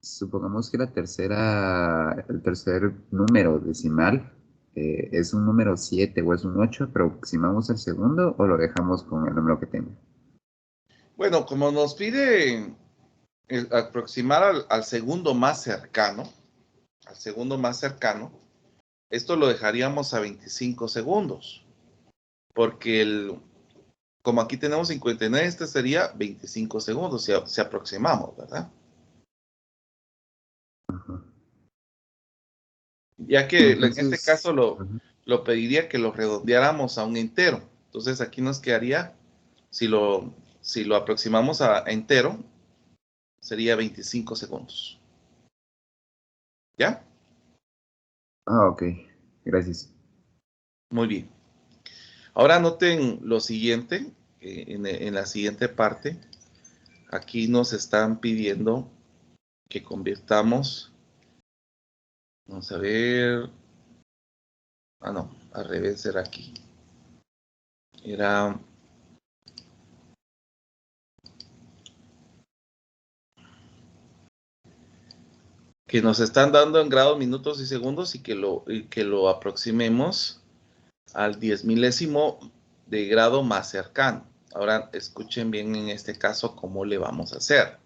supongamos que el tercer número decimal es un número 7 o es un 8, pero ¿aproximamos el segundo o lo dejamos con el número que tenga? Bueno, como nos pide aproximar al segundo más cercano, esto lo dejaríamos a 25 segundos, porque como aquí tenemos 59, este sería 25 segundos si aproximamos, ¿verdad? Ya que Entonces, en este caso lo pediría que lo redondeáramos a un entero. Entonces aquí nos quedaría, si lo aproximamos a entero, sería 25 segundos. ¿Ya? ok. Gracias. Muy bien. Ahora noten lo siguiente, en la siguiente parte, aquí nos están pidiendo que convirtamos, vamos a ver, no, al revés era aquí. Era que nos están dando en grados, minutos y segundos y que lo aproximemos al 10 milésimo de grado más cercano. Ahora escuchen bien en este caso cómo le vamos a hacer.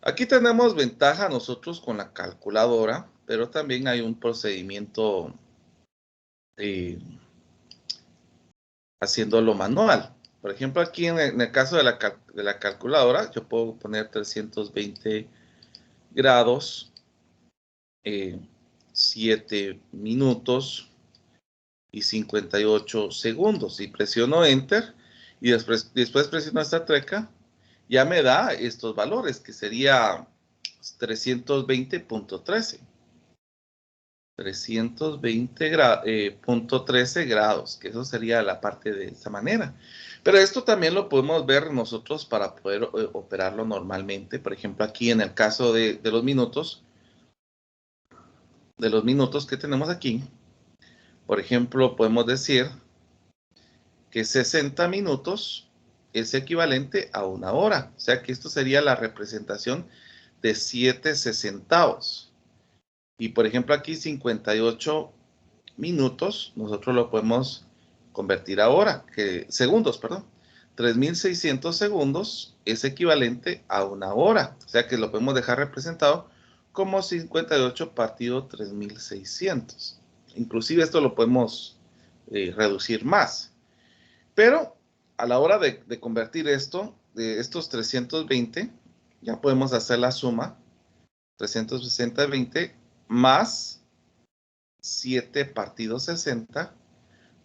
Aquí tenemos ventaja nosotros con la calculadora, pero también hay un procedimiento haciéndolo manual. Por ejemplo, aquí en el caso de la calculadora, yo puedo poner 320 grados, 7 minutos y 58 segundos. Y presiono Enter y después presiono esta tecla, ya me da estos valores, que sería 320.13. 320.13 grados, que eso sería la parte de esta manera. Pero esto también lo podemos ver nosotros para poder operarlo normalmente. Por ejemplo, aquí en el caso de los minutos que tenemos aquí, por ejemplo, podemos decir que 60 minutos es equivalente a una hora. O sea que esto sería la representación de 7 sesentavos. Y por ejemplo aquí 58 minutos, nosotros lo podemos convertir a hora, segundos, perdón. 3600 segundos es equivalente a una hora. O sea que lo podemos dejar representado como 58 partido 3600. Inclusive esto lo podemos reducir más. Pero a la hora de convertir esto, de estos 320, ya podemos hacer la suma. 360 más 7 partido 60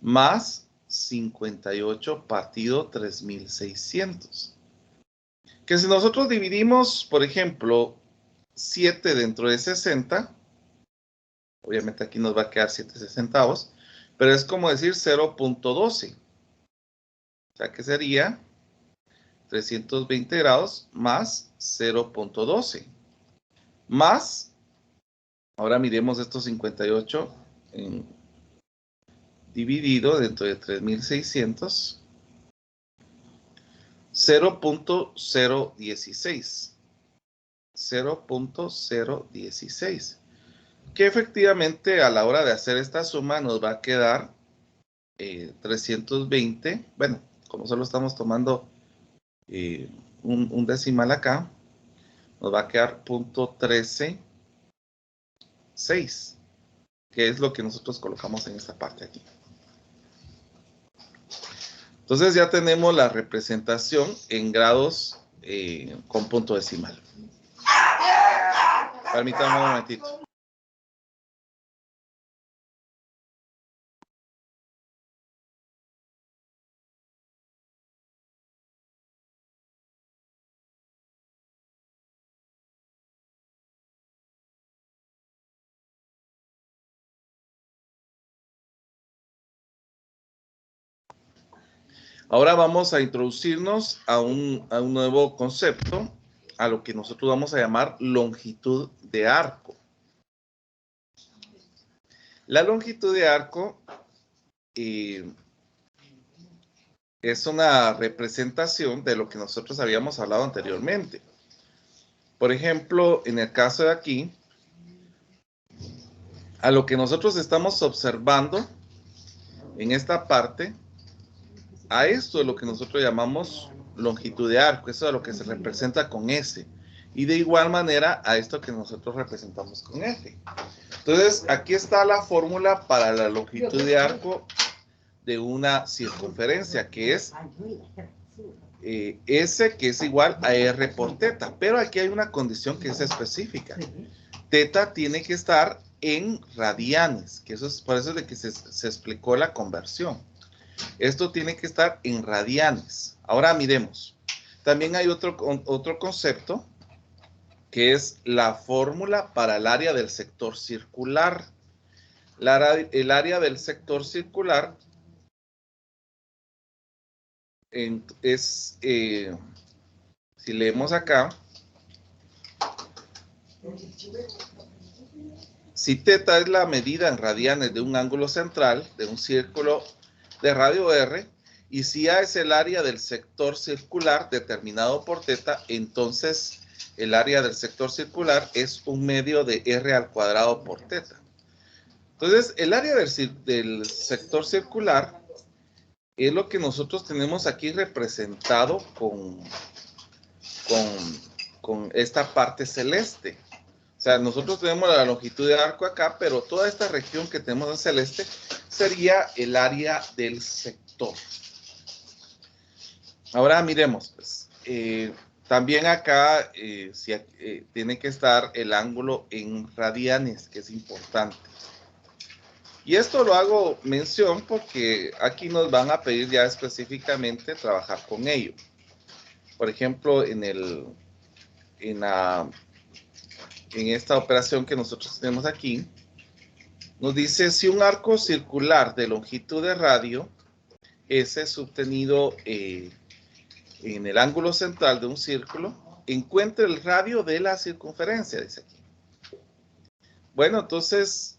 más 58 partido 3600. Que si nosotros dividimos, por ejemplo, 7 dentro de 60, obviamente aquí nos va a quedar 7 sesentavos, pero es como decir 0.12. O sea que sería 320 grados más 0.12. Más, ahora miremos estos 58 dividido dentro de 3600. 0.016. 0.016. Que efectivamente a la hora de hacer esta suma nos va a quedar 320. Bueno, como solo estamos tomando un decimal acá, nos va a quedar .136, que es lo que nosotros colocamos en esta parte aquí. Entonces ya tenemos la representación en grados con punto decimal. Permítanme un momentito. Ahora vamos a introducirnos a un nuevo concepto, a lo que nosotros vamos a llamar longitud de arco. La longitud de arco es una representación de lo que nosotros habíamos hablado anteriormente. Por ejemplo, en el caso de aquí, a lo que nosotros estamos observando en esta parte, a esto es lo que nosotros llamamos longitud de arco, eso es lo que se representa con S. Y de igual manera a esto que nosotros representamos con F. Entonces, aquí está la fórmula para la longitud de arco de una circunferencia, que es S, que es igual a R por teta. Pero aquí hay una condición que es específica. Teta tiene que estar en radianes, que eso es por eso de que se explicó la conversión. Esto tiene que estar en radianes. Ahora miremos. También hay otro concepto, que es la fórmula para el área del sector circular. El área del sector circular es, si leemos acá, si teta es la medida en radianes de un ángulo central, de un círculo de radio R, y si A es el área del sector circular determinado por teta, entonces el área del sector circular es un medio de R al cuadrado por teta. Entonces, el área del sector circular es lo que nosotros tenemos aquí representado con esta parte celeste. O sea, nosotros tenemos la longitud de arco acá, pero toda esta región que tenemos en celeste sería el área del sector. Ahora miremos, pues, también acá tiene que estar el ángulo en radianes, que es importante. Y esto lo hago mención porque aquí nos van a pedir ya específicamente trabajar con ello. Por ejemplo, en esta operación que nosotros tenemos aquí, nos dice si un arco circular de longitud de radio S subtenido en el ángulo central de un círculo, encuentre el radio de la circunferencia, dice aquí. Bueno, entonces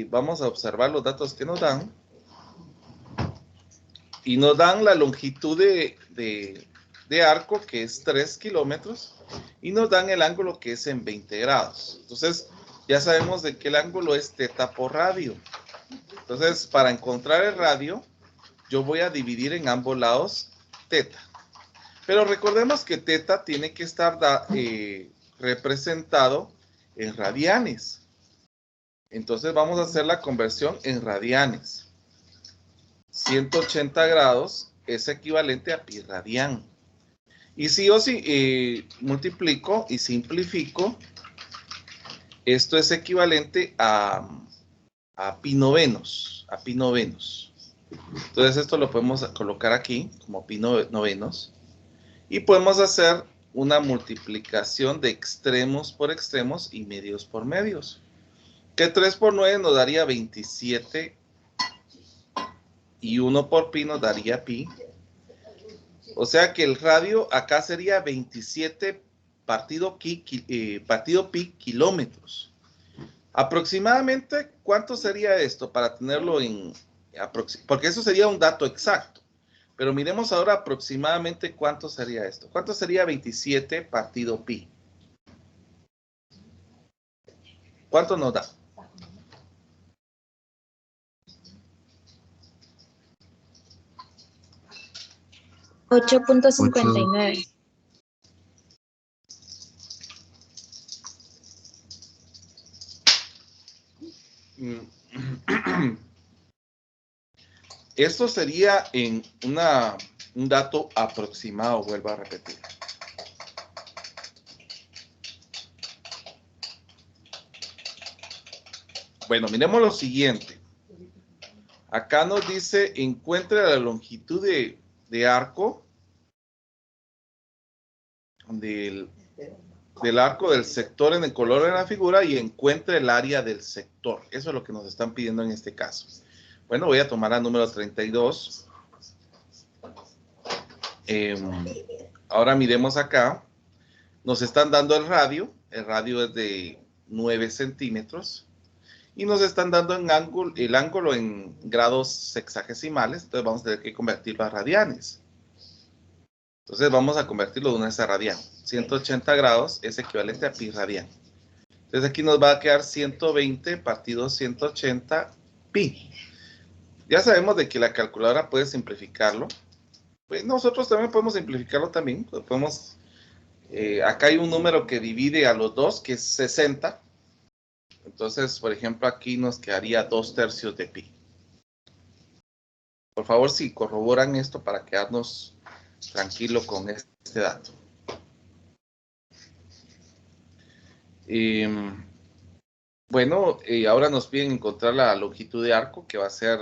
vamos a observar los datos que nos dan. Y nos dan la longitud de arco, que es 3 kilómetros, y nos dan el ángulo, que es en 20 grados. Entonces, ya sabemos de que el ángulo es teta por radio. Entonces, para encontrar el radio, yo voy a dividir en ambos lados teta. Pero recordemos que teta tiene que estar representado en radianes. Entonces, vamos a hacer la conversión en radianes. 180 grados es equivalente a pi radián. Y si yo multiplico y simplifico, esto es equivalente a a pi novenos, a pi novenos. Entonces esto lo podemos colocar aquí como pi novenos y podemos hacer una multiplicación de extremos por extremos y medios por medios. Que 3 por 9 nos daría 27 y 1 por pi nos daría pi. O sea que el radio acá sería 27 partido pi kilómetros. Aproximadamente, ¿cuánto sería esto para tenerlo en... Porque eso sería un dato exacto. Pero miremos ahora aproximadamente cuánto sería esto. ¿Cuánto sería 27 partido pi? ¿Cuánto nos da? 8.59. Esto sería en un dato aproximado, vuelvo a repetir. Bueno, miremos lo siguiente. Acá nos dice, encuentre la longitud de arco del arco del sector en el color de la figura y encuentre el área del sector. Eso es lo que nos están pidiendo en este caso. Bueno, voy a tomar la número 32. Ahora miremos acá. Nos están dando el radio. El radio es de 9 centímetros. Y nos están dando el ángulo en grados sexagesimales. Entonces vamos a tener que convertirlo a radianes. Entonces vamos a convertirlo de una vez a radian. 180 grados es equivalente a pi radian. Entonces aquí nos va a quedar 120 partido 180 pi. Ya sabemos de que la calculadora puede simplificarlo. Pues nosotros también podemos simplificarlo también. Podemos, acá hay un número que divide a los dos, que es 60. Entonces, por ejemplo, aquí nos quedaría 2/3 de pi. Por favor, si corroboran esto para quedarnos tranquilo con este dato. Bueno, ahora nos piden encontrar la longitud de arco, que va a ser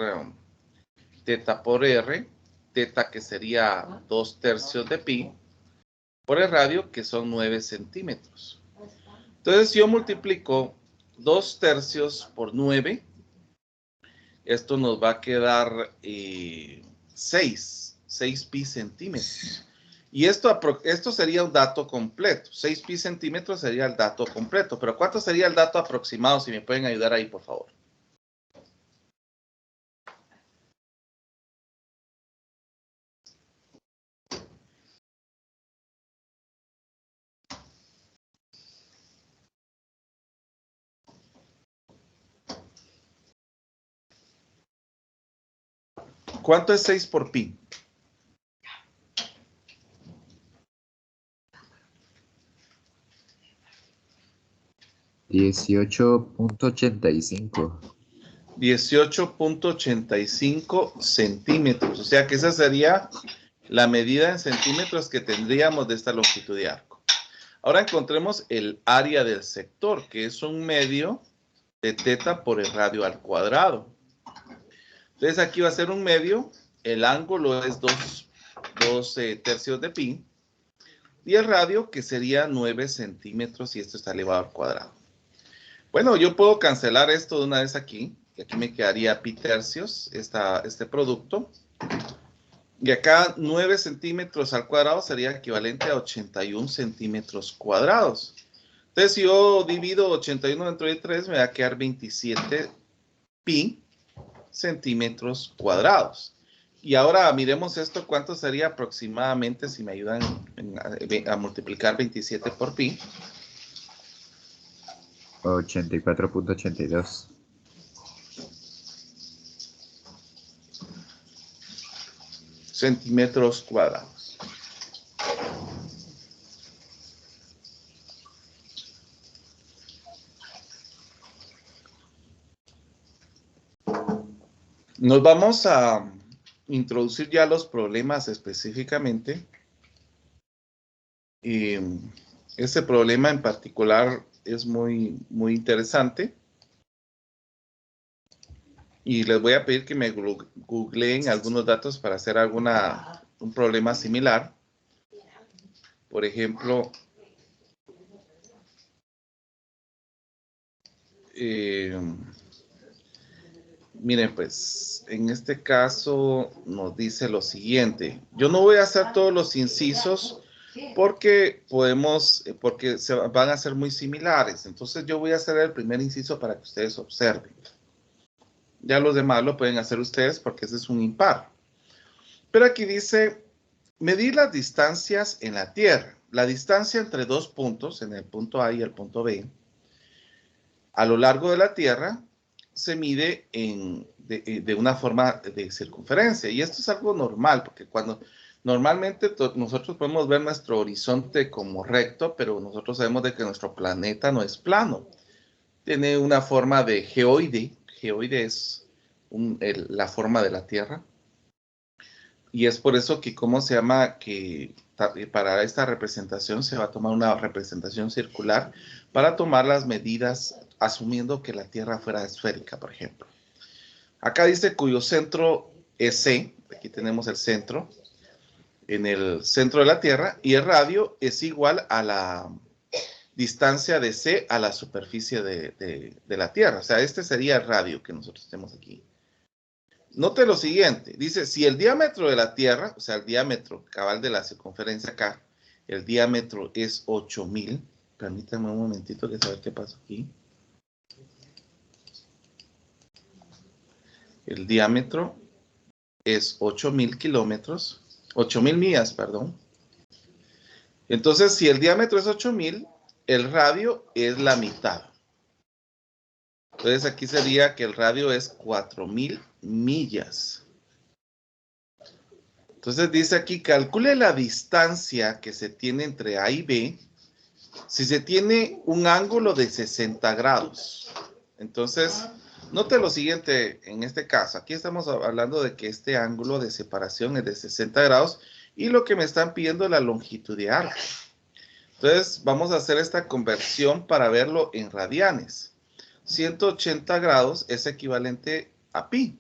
teta por r, teta que sería 2/3 de pi, por el radio, que son 9 centímetros. Entonces, si yo multiplico 2/3 por 9, esto nos va a quedar 6 pi centímetros. Y esto sería un dato completo. 6 pi centímetros sería el dato completo. Pero ¿cuánto sería el dato aproximado? Si me pueden ayudar ahí, por favor. ¿Cuánto es 6 por pi? $18.85. 18.85 centímetros. O sea que esa sería la medida en centímetros que tendríamos de esta longitud de arco. Ahora encontremos el área del sector, que es un medio de teta por el radio al cuadrado. Entonces aquí va a ser un medio, el ángulo es 2/3 de pi, y el radio que sería 9 centímetros, y esto está elevado al cuadrado. Bueno, yo puedo cancelar esto de una vez aquí, y aquí me quedaría pi tercios, este producto. Y acá 9 centímetros al cuadrado sería equivalente a 81 centímetros cuadrados. Entonces, si yo divido 81 entre 3, me va a quedar 27 pi centímetros cuadrados. Y ahora miremos esto, ¿cuánto sería aproximadamente si me ayudan a multiplicar 27 por pi? 84.82. Centímetros cuadrados. Nos vamos a introducir ya los problemas específicamente. Este problema en particular es muy interesante. Y les voy a pedir que me googleen algunos datos para hacer un problema similar. Por ejemplo, miren, pues, en este caso nos dice lo siguiente. Yo no voy a hacer todos los incisos porque van a ser muy similares. Entonces yo voy a hacer el primer inciso para que ustedes observen. Ya los demás lo pueden hacer ustedes porque ese es un impar. Pero aquí dice, medir las distancias en la Tierra. La distancia entre dos puntos, en el punto A y el punto B, a lo largo de la Tierra, se mide de una forma de circunferencia. Y esto es algo normal, porque normalmente nosotros podemos ver nuestro horizonte como recto, pero nosotros sabemos de que nuestro planeta no es plano. Tiene una forma de geoide. Geoide es la forma de la Tierra. Y es por eso que, ¿cómo se llama? Que para esta representación se va a tomar una representación circular para tomar las medidas asumiendo que la Tierra fuera esférica, por ejemplo. Acá dice cuyo centro es C, aquí tenemos el centro, en el centro de la Tierra, y el radio es igual a la distancia de C a la superficie de la Tierra. O sea, este sería el radio que nosotros tenemos aquí. Note lo siguiente, dice, si el diámetro de la Tierra, o sea, el diámetro cabal de la circunferencia acá, el diámetro es 8000, permítanme un momentito que saber qué pasa aquí. El diámetro es 8000 kilómetros, 8000 millas, perdón. Entonces, si el diámetro es 8000, el radio es la mitad. Entonces, aquí sería que el radio es 4000 millas. Entonces dice aquí, calcule la distancia que se tiene entre A y B si se tiene un ángulo de 60 grados. Entonces, note lo siguiente en este caso. Aquí estamos hablando de que este ángulo de separación es de 60 grados y lo que me están pidiendo es la longitud de arco. Entonces, vamos a hacer esta conversión para verlo en radianes. 180 grados es equivalente a pi.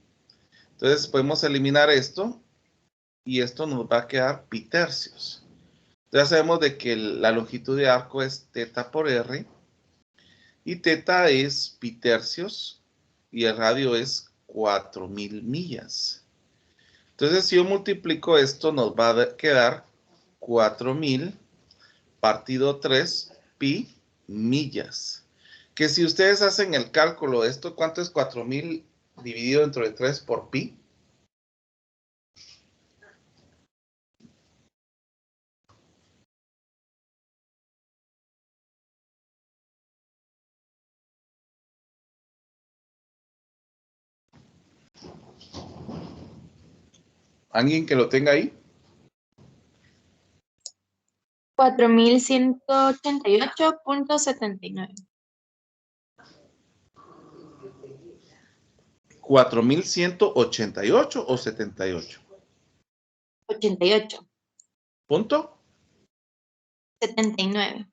Entonces, podemos eliminar esto. Y esto nos va a quedar pi tercios. Ya sabemos de que la longitud de arco es teta por r. Y teta es pi tercios. Y el radio es 4000 millas. Entonces, si yo multiplico esto, nos va a quedar 4000 partido 3 pi millas. Que si ustedes hacen el cálculo de esto, ¿cuánto es 4000 dividido entre 3 por pi? ¿Alguien que lo tenga ahí? 4188.79. 4188 o 78. 88. ¿Punto? 79.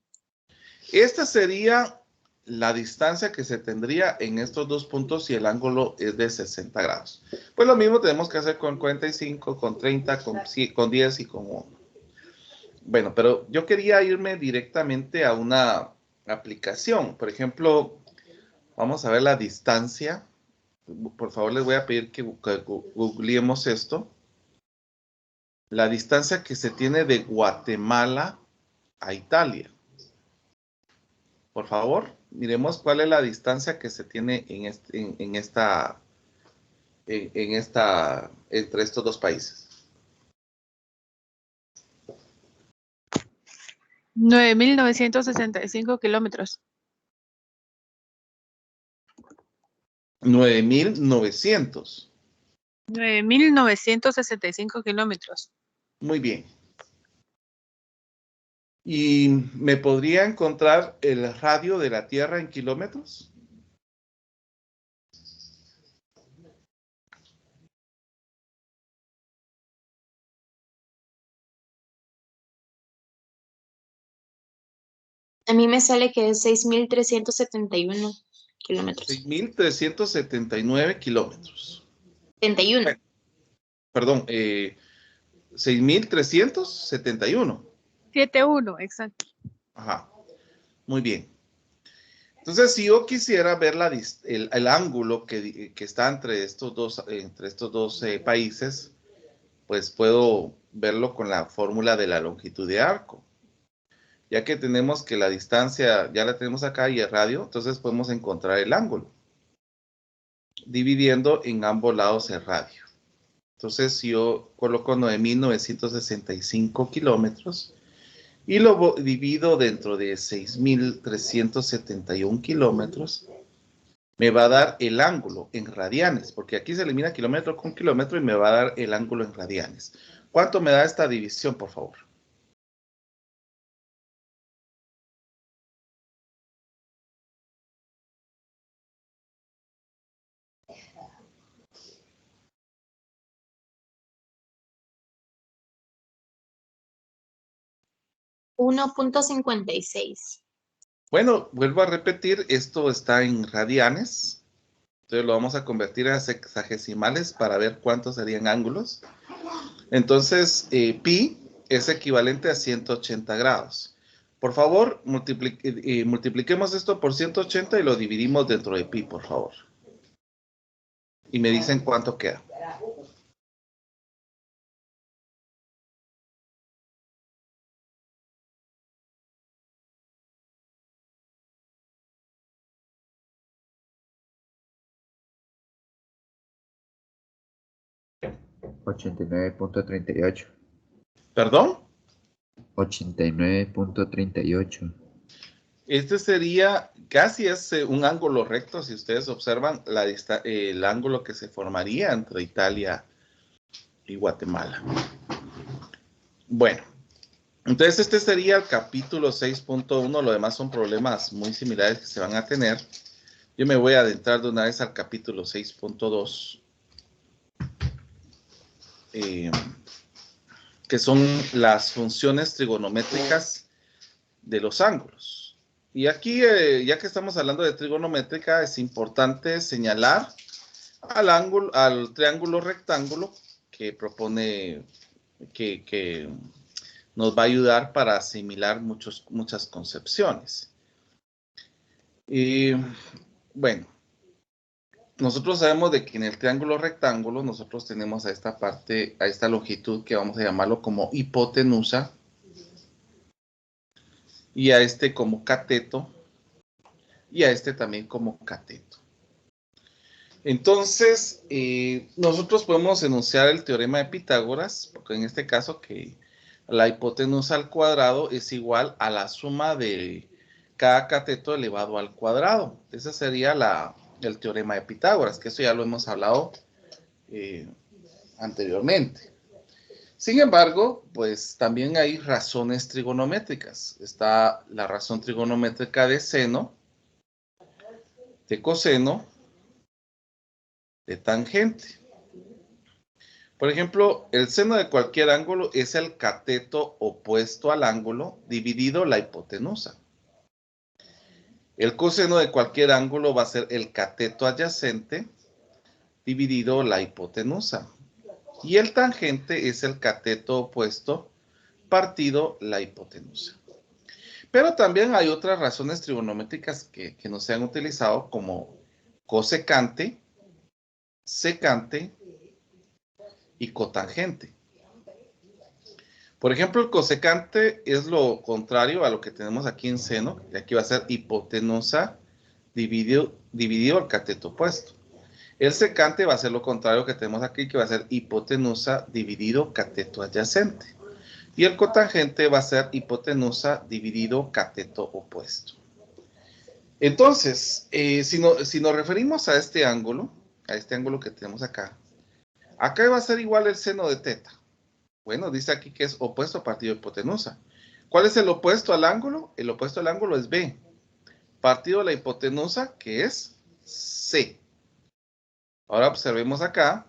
Esta sería la distancia que se tendría en estos dos puntos si el ángulo es de 60 grados. Pues lo mismo tenemos que hacer con 45, con 30, con 10 y con 1. Bueno, pero yo quería irme directamente a una aplicación. Por ejemplo, vamos a ver la distancia. Por favor, les voy a pedir que googleemos esto. La distancia que se tiene de Guatemala a Italia. Por favor, miremos cuál es la distancia que se tiene entre estos dos países. 9.965 kilómetros. 9900. 9.965 kilómetros. Muy bien. ¿Y me podría encontrar el radio de la Tierra en kilómetros? A mí me sale que es 6.371. kilómetros. 6.379 kilómetros. 71. Bueno, perdón, 6.371. 7-1, exacto. Ajá, muy bien. Entonces, si yo quisiera ver el ángulo que está entre estos dos países, pues puedo verlo con la fórmula de la longitud de arco. Ya que tenemos que la distancia, ya la tenemos acá y el radio, entonces podemos encontrar el ángulo, dividiendo en ambos lados el radio. Entonces, si yo coloco 9.965 kilómetros y lo divido dentro de 6.371 kilómetros, me va a dar el ángulo en radianes, porque aquí se elimina kilómetro con kilómetro y me va a dar el ángulo en radianes. ¿Cuánto me da esta división, por favor? $1.56. Bueno, vuelvo a repetir, esto está en radianes. Entonces lo vamos a convertir a sexagesimales para ver cuántos serían ángulos. Entonces, pi es equivalente a 180 grados. Por favor, multipliquemos esto por 180 y lo dividimos dentro de pi, por favor. Y me dicen cuánto queda. $89.38. ¿Perdón? 89.38. Este sería, casi es un ángulo recto, si ustedes observan el ángulo que se formaría entre Italia y Guatemala. Bueno, entonces este sería el capítulo 6.1, lo demás son problemas muy similares que se van a tener. Yo me voy a adentrar de una vez al capítulo 6.2, que son las funciones trigonométricas de los ángulos. Y aquí, ya que estamos hablando de trigonométrica, es importante señalar al triángulo rectángulo que propone, que nos va a ayudar para asimilar muchas concepciones. Y bueno, nosotros sabemos de que en el triángulo rectángulo nosotros tenemos a esta parte, a esta longitud que vamos a llamarlo como hipotenusa, y a este como cateto, y a este también como cateto. Entonces, nosotros podemos enunciar el teorema de Pitágoras, porque en este caso que la hipotenusa al cuadrado es igual a la suma de cada cateto elevado al cuadrado. Ese sería el teorema de Pitágoras, que eso ya lo hemos hablado anteriormente. Sin embargo, pues también hay razones trigonométricas. Está la razón trigonométrica de seno, de coseno, de tangente. Por ejemplo, el seno de cualquier ángulo es el cateto opuesto al ángulo dividido la hipotenusa. El coseno de cualquier ángulo va a ser el cateto adyacente dividido la hipotenusa. Y el tangente es el cateto opuesto partido la hipotenusa. Pero también hay otras razones trigonométricas que no se han utilizado, como cosecante, secante y cotangente. Por ejemplo, el cosecante es lo contrario a lo que tenemos aquí en seno, y aquí va a ser hipotenusa dividido el cateto opuesto. El secante va a ser lo contrario que tenemos aquí, que va a ser hipotenusa dividido cateto adyacente. Y el cotangente va a ser hipotenusa dividido cateto opuesto. Entonces, si nos referimos a este ángulo que tenemos acá va a ser igual el seno de teta. Bueno, dice aquí que es opuesto partido hipotenusa. ¿Cuál es el opuesto al ángulo? El opuesto al ángulo es B. Partido de la hipotenusa, que es C. Ahora observemos acá,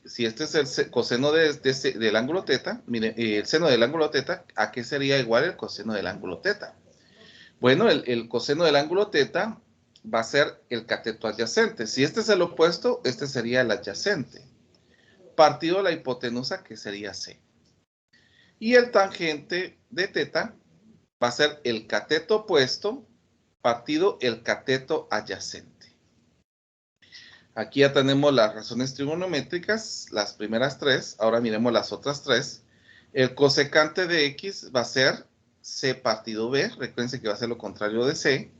si este es el coseno del ángulo teta, miren, el seno del ángulo teta, ¿a qué sería igual el coseno del ángulo teta? Bueno, el coseno del ángulo teta va a ser el cateto adyacente. Si este es el opuesto, este sería el adyacente. Partido la hipotenusa, que sería C. Y el tangente de teta va a ser el cateto opuesto partido el cateto adyacente. Aquí ya tenemos las razones trigonométricas, las primeras tres. Ahora miremos las otras tres. El cosecante de X va a ser C partido B. Recuerden que va a ser lo contrario de C,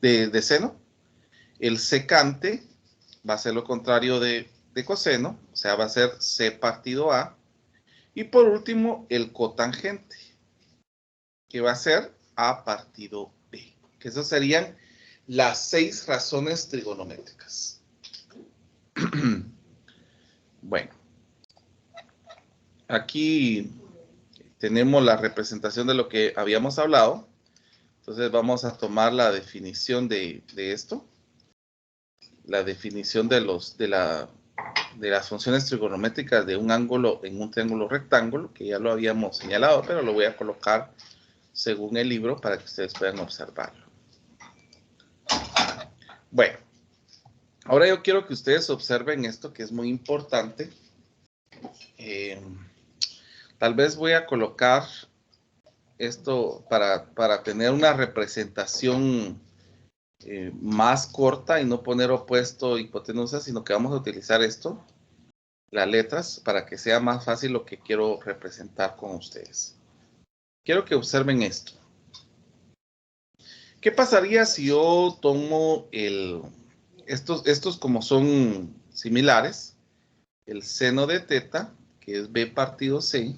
de seno. El secante va a ser lo contrario de coseno, o sea, va a ser C partido A. Y por último, el cotangente, que va a ser A partido B. Que esas serían las 6 razones trigonométricas. Bueno, aquí tenemos la representación de lo que habíamos hablado. Entonces vamos a tomar la definición de esto. La definición de las funciones trigonométricas de un ángulo en un triángulo rectángulo, que ya lo habíamos señalado, pero lo voy a colocar según el libro para que ustedes puedan observarlo. Bueno, ahora yo quiero que ustedes observen esto que es muy importante. Tal vez voy a colocar esto para tener una representación más corta y no poner opuesto hipotenusa, sino que vamos a utilizar esto, las letras, para que sea más fácil lo que quiero representar con ustedes. Quiero que observen esto. ¿Qué pasaría si yo tomo estos como son similares, el seno de teta, que es B partido C,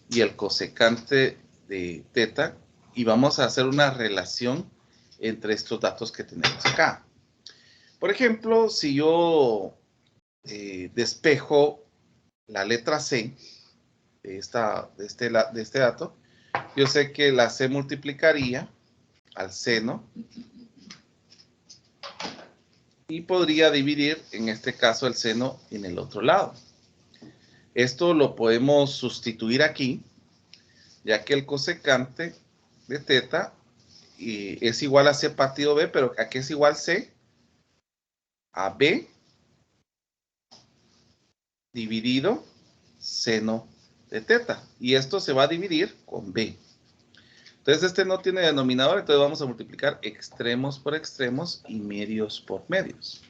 y el cosecante de teta, y vamos a hacer una relación entre estos datos que tenemos acá? Por ejemplo, si yo despejo la letra C de este dato, yo sé que la C multiplicaría al seno y podría dividir, en este caso, el seno en el otro lado. Esto lo podemos sustituir aquí, ya que el cosecante de teta es igual a C partido B, pero aquí es igual C a B dividido seno de teta. Y esto se va a dividir con B. Entonces este no tiene denominador, entonces vamos a multiplicar extremos por extremos y medios por medios.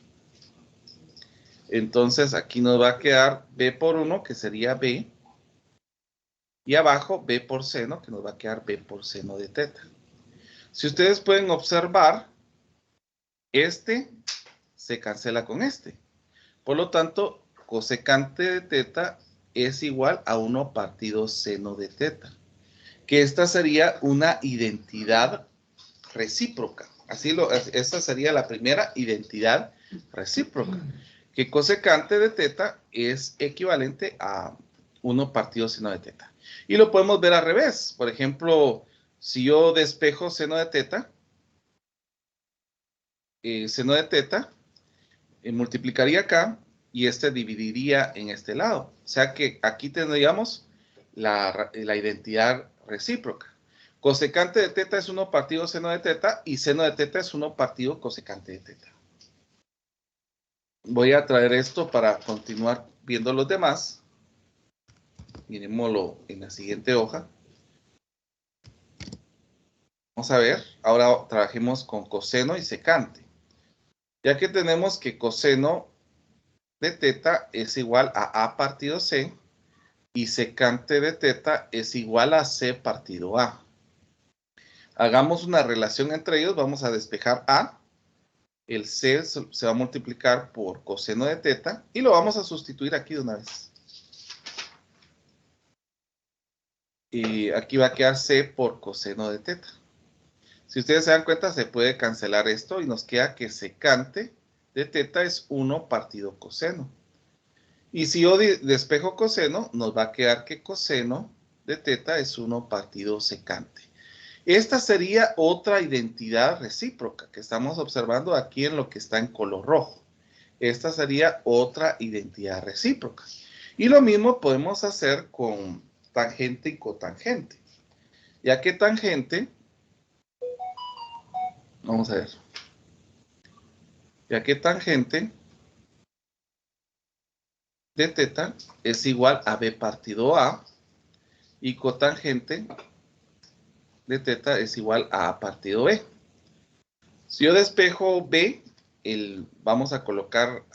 Entonces aquí nos va a quedar B por 1, que sería B. Y abajo B por seno, que nos va a quedar B por seno de teta. Si ustedes pueden observar, este se cancela con este. Por lo tanto, cosecante de teta es igual a 1 partido seno de teta. Que esta sería una identidad recíproca. Esta sería la primera identidad recíproca. Que cosecante de teta es equivalente a 1 partido seno de teta. Y lo podemos ver al revés. Por ejemplo, si yo despejo seno de teta, multiplicaría acá y este dividiría en este lado. O sea que aquí tendríamos la identidad recíproca. Cosecante de teta es 1 partido seno de teta y seno de teta es 1 partido cosecante de teta. Voy a traer esto para continuar viendo los demás. Miremoslo en la siguiente hoja. Vamos a ver, ahora trabajemos con coseno y secante. Ya que tenemos que coseno de teta es igual a A partido C y secante de teta es igual a C partido A. Hagamos una relación entre ellos, vamos a despejar A. El C se va a multiplicar por coseno de teta y lo vamos a sustituir aquí de una vez. Y aquí va a quedar C por coseno de teta. Si ustedes se dan cuenta, se puede cancelar esto y nos queda que secante de teta es 1 partido coseno. Y si yo despejo coseno, nos va a quedar que coseno de teta es 1 partido secante. Esta sería otra identidad recíproca que estamos observando aquí en lo que está en color rojo. Esta sería otra identidad recíproca. Y lo mismo podemos hacer con tangente y cotangente. Ya que tangente, vamos a ver, ya que tangente de teta es igual a B partido A y cotangente de teta es igual a A partido B. Si yo despejo B, vamos a colocar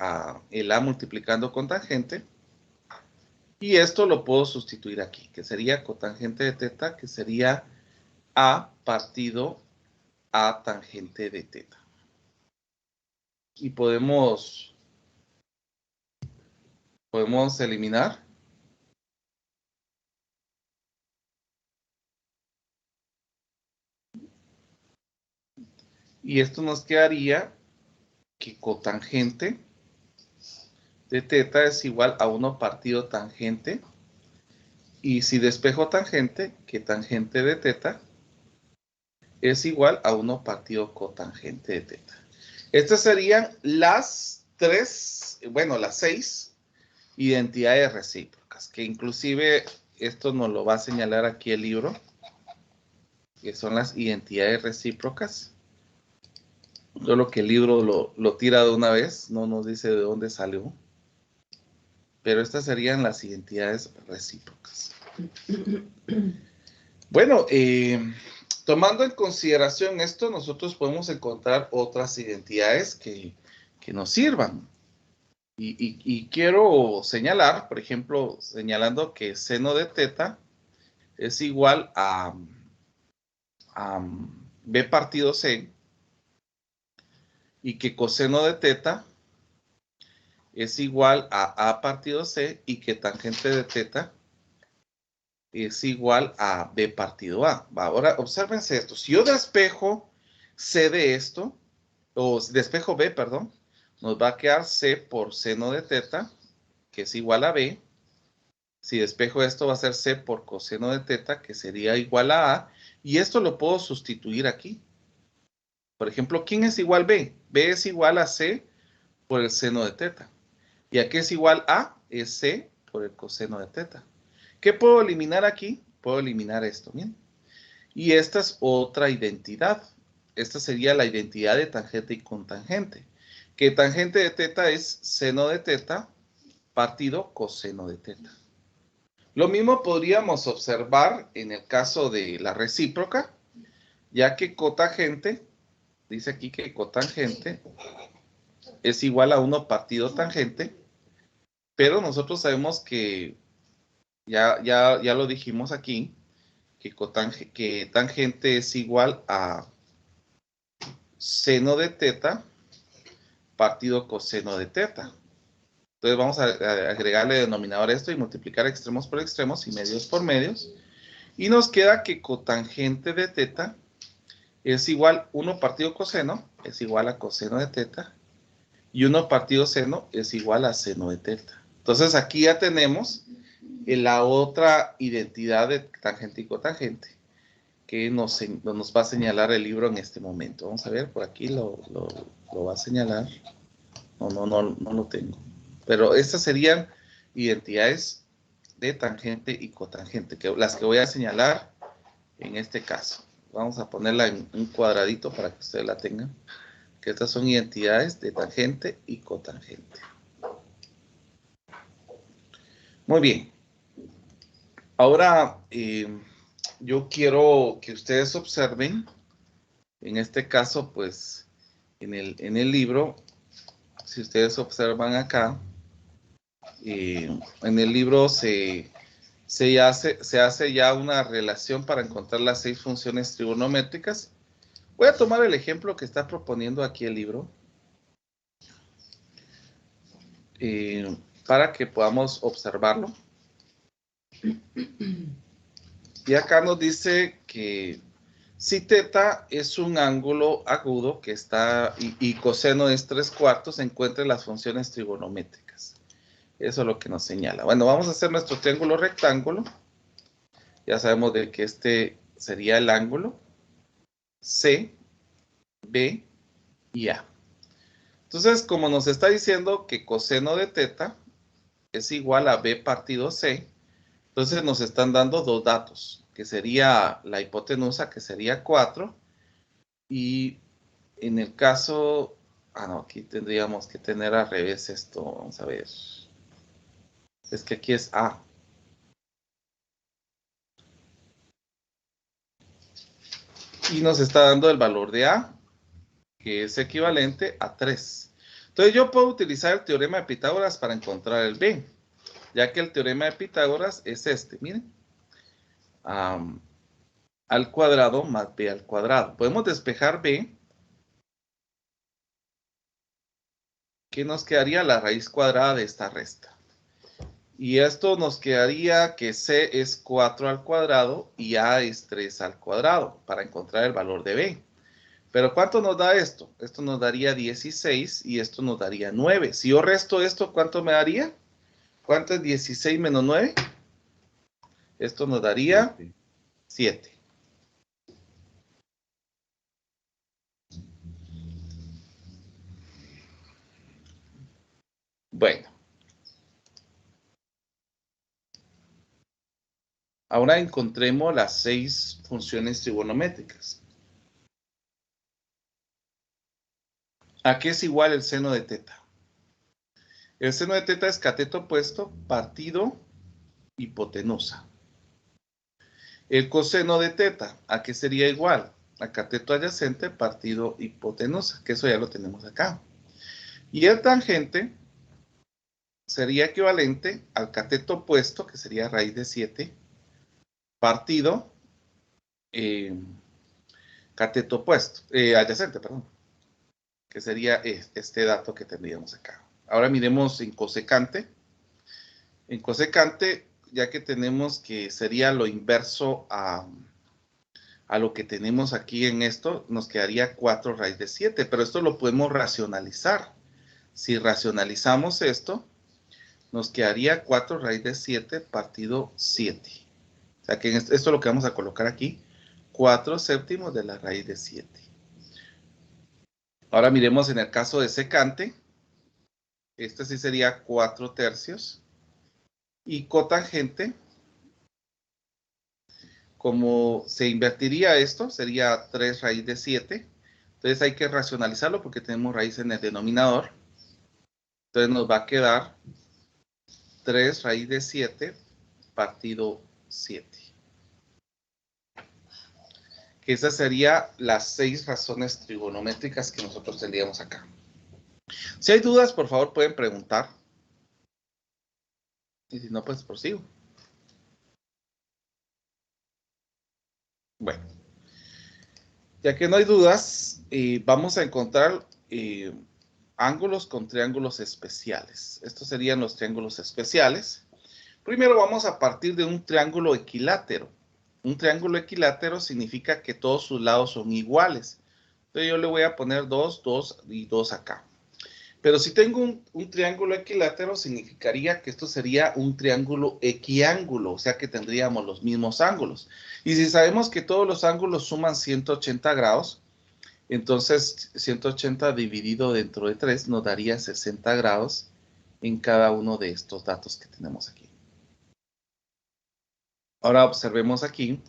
el A multiplicando con tangente y esto lo puedo sustituir aquí, que sería cotangente de teta, que sería A partido A tangente de teta. Y podemos eliminar. Y esto nos quedaría que cotangente de teta es igual a 1 partido tangente. Y si despejo tangente, que tangente de teta es igual a 1 partido cotangente de teta. Estas serían las 6 identidades recíprocas, que inclusive esto nos lo va a señalar aquí el libro, que son las identidades recíprocas. Solo que el libro lo tira de una vez, no nos dice de dónde salió. Pero estas serían las identidades recíprocas. Bueno, tomando en consideración esto, nosotros podemos encontrar otras identidades que nos sirvan. Y quiero señalar, por ejemplo, señalando que seno de teta es igual a B partido C y que coseno de teta es igual a A partido C y que tangente de teta es igual a B partido A. Ahora, obsérvense esto. Si yo despejo C de esto, o despejo B, perdón, nos va a quedar C por seno de teta, que es igual a B. Si despejo esto va a ser C por coseno de teta, que sería igual a A. Y esto lo puedo sustituir aquí. Por ejemplo, ¿quién es igual B? B es igual a C por el seno de teta. ¿Y a qué es igual A? Es C por el coseno de teta. ¿Qué puedo eliminar aquí? Puedo eliminar esto, ¿bien? Y esta es otra identidad. Esta sería la identidad de tangente y cotangente. Que tangente de teta es seno de teta partido coseno de teta. Lo mismo podríamos observar en el caso de la recíproca, ya que cotangente, dice aquí que cotangente es igual a 1 partido tangente, pero nosotros sabemos que, ya lo dijimos aquí, que tangente es igual a seno de teta partido coseno de teta. Entonces vamos a agregarle denominador a esto y multiplicar extremos por extremos y medios por medios. Y nos queda que cotangente de teta es igual 1 partido coseno, es igual a coseno de teta. Y 1 partido seno es igual a seno de teta. Entonces aquí ya tenemos la otra identidad de tangente y cotangente que nos va a señalar el libro en este momento. Vamos a ver, por aquí lo va a señalar. No lo tengo. Pero estas serían identidades de tangente y cotangente, las que voy a señalar en este caso. Vamos a ponerla en un cuadradito para que ustedes la tengan. Que estas son identidades de tangente y cotangente. Muy bien. Ahora, yo quiero que ustedes observen, en este caso, pues, en el libro, si ustedes observan acá, en el libro se hace ya una relación para encontrar las 6 funciones trigonométricas. Voy a tomar el ejemplo que está proponiendo aquí el libro, para que podamos observarlo. Y acá nos dice que si teta es un ángulo agudo que está y coseno es 3/4, encuentre las funciones trigonométricas. Eso es lo que nos señala. Bueno, vamos a hacer nuestro triángulo rectángulo. Ya sabemos de que este sería el ángulo C, B y A. Entonces, como nos está diciendo que coseno de teta es igual a B partido C, entonces nos están dando 2 datos, que sería la hipotenusa, que sería 4, y en el caso, no, aquí tendríamos que tener al revés esto. Vamos a ver. Es que aquí es A. Y nos está dando el valor de A, que es equivalente a 3. Entonces yo puedo utilizar el teorema de Pitágoras para encontrar el B, ya que el teorema de Pitágoras es este, miren. Al cuadrado más B al cuadrado. Podemos despejar B, que nos quedaría la raíz cuadrada de esta resta. Y esto nos quedaría que C es 4 al cuadrado y A es 3 al cuadrado para encontrar el valor de B. Pero ¿cuánto nos da esto? Esto nos daría 16 y esto nos daría 9. Si yo resto esto, ¿cuánto me daría? ¿Cuánto es 16 menos 9? Esto nos daría 7. Bueno. Ahora encontremos las 6 funciones trigonométricas. ¿A qué es igual el seno de teta? El seno de teta es cateto opuesto partido hipotenusa. El coseno de teta, ¿a qué sería igual? A cateto adyacente partido hipotenusa, que eso ya lo tenemos acá. Y el tangente sería equivalente al cateto opuesto, que sería raíz de 7, partido cateto opuesto, adyacente, perdón, que sería este dato que tendríamos acá. Ahora miremos en cosecante. En cosecante, ya que tenemos que sería lo inverso a lo que tenemos aquí en esto, nos quedaría 4 raíz de 7, pero esto lo podemos racionalizar. Si racionalizamos esto, nos quedaría 4 raíz de 7 partido 7. O sea que esto es lo que vamos a colocar aquí, 4 séptimos de la raíz de 7. Ahora miremos en el caso de secante. Este sí sería 4 tercios. Y cotangente, como se invertiría esto, sería 3 raíz de 7. Entonces hay que racionalizarlo porque tenemos raíz en el denominador. Entonces nos va a quedar 3 raíz de 7 partido 7. Que esas serían las 6 razones trigonométricas que nosotros tendríamos acá. Si hay dudas, por favor, pueden preguntar. Y si no, pues prosigo. Bueno, ya que no hay dudas, vamos a encontrar ángulos con triángulos especiales. Estos serían los triángulos especiales. Primero vamos a partir de un triángulo equilátero. Un triángulo equilátero significa que todos sus lados son iguales. Entonces yo le voy a poner 2, 2 y 2 acá. Pero si tengo un triángulo equilátero, significaría que esto sería un triángulo equiángulo, o sea que tendríamos los mismos ángulos. Y si sabemos que todos los ángulos suman 180 grados, entonces 180 dividido dentro de 3 nos daría 60 grados en cada uno de estos datos que tenemos aquí. Ahora observemos aquí.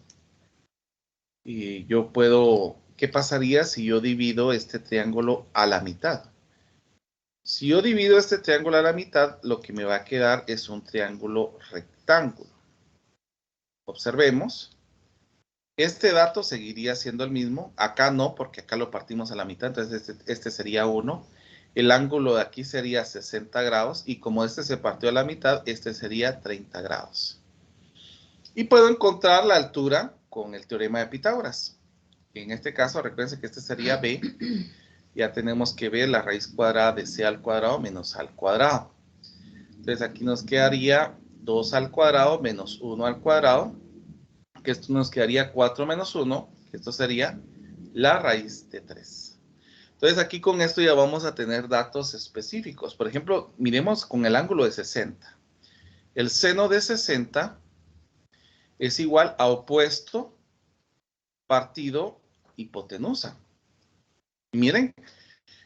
Y yo puedo, ¿qué pasaría si yo divido este triángulo a la mitad? Si yo divido este triángulo a la mitad, lo que me va a quedar es un triángulo rectángulo. Observemos. Este dato seguiría siendo el mismo. Acá no, porque acá lo partimos a la mitad. Entonces este sería 1. El ángulo de aquí sería 60 grados. Y como este se partió a la mitad, este sería 30 grados. Y puedo encontrar la altura con el teorema de Pitágoras. En este caso, recuerden que este sería B. Ya tenemos que ver la raíz cuadrada de C al cuadrado menos A al cuadrado. Entonces aquí nos quedaría 2 al cuadrado menos 1 al cuadrado, que esto nos quedaría 4 menos 1, que esto sería la raíz de 3. Entonces aquí con esto ya vamos a tener datos específicos. Por ejemplo, miremos con el ángulo de 60. El seno de 60 es igual a opuesto partido hipotenusa. Y miren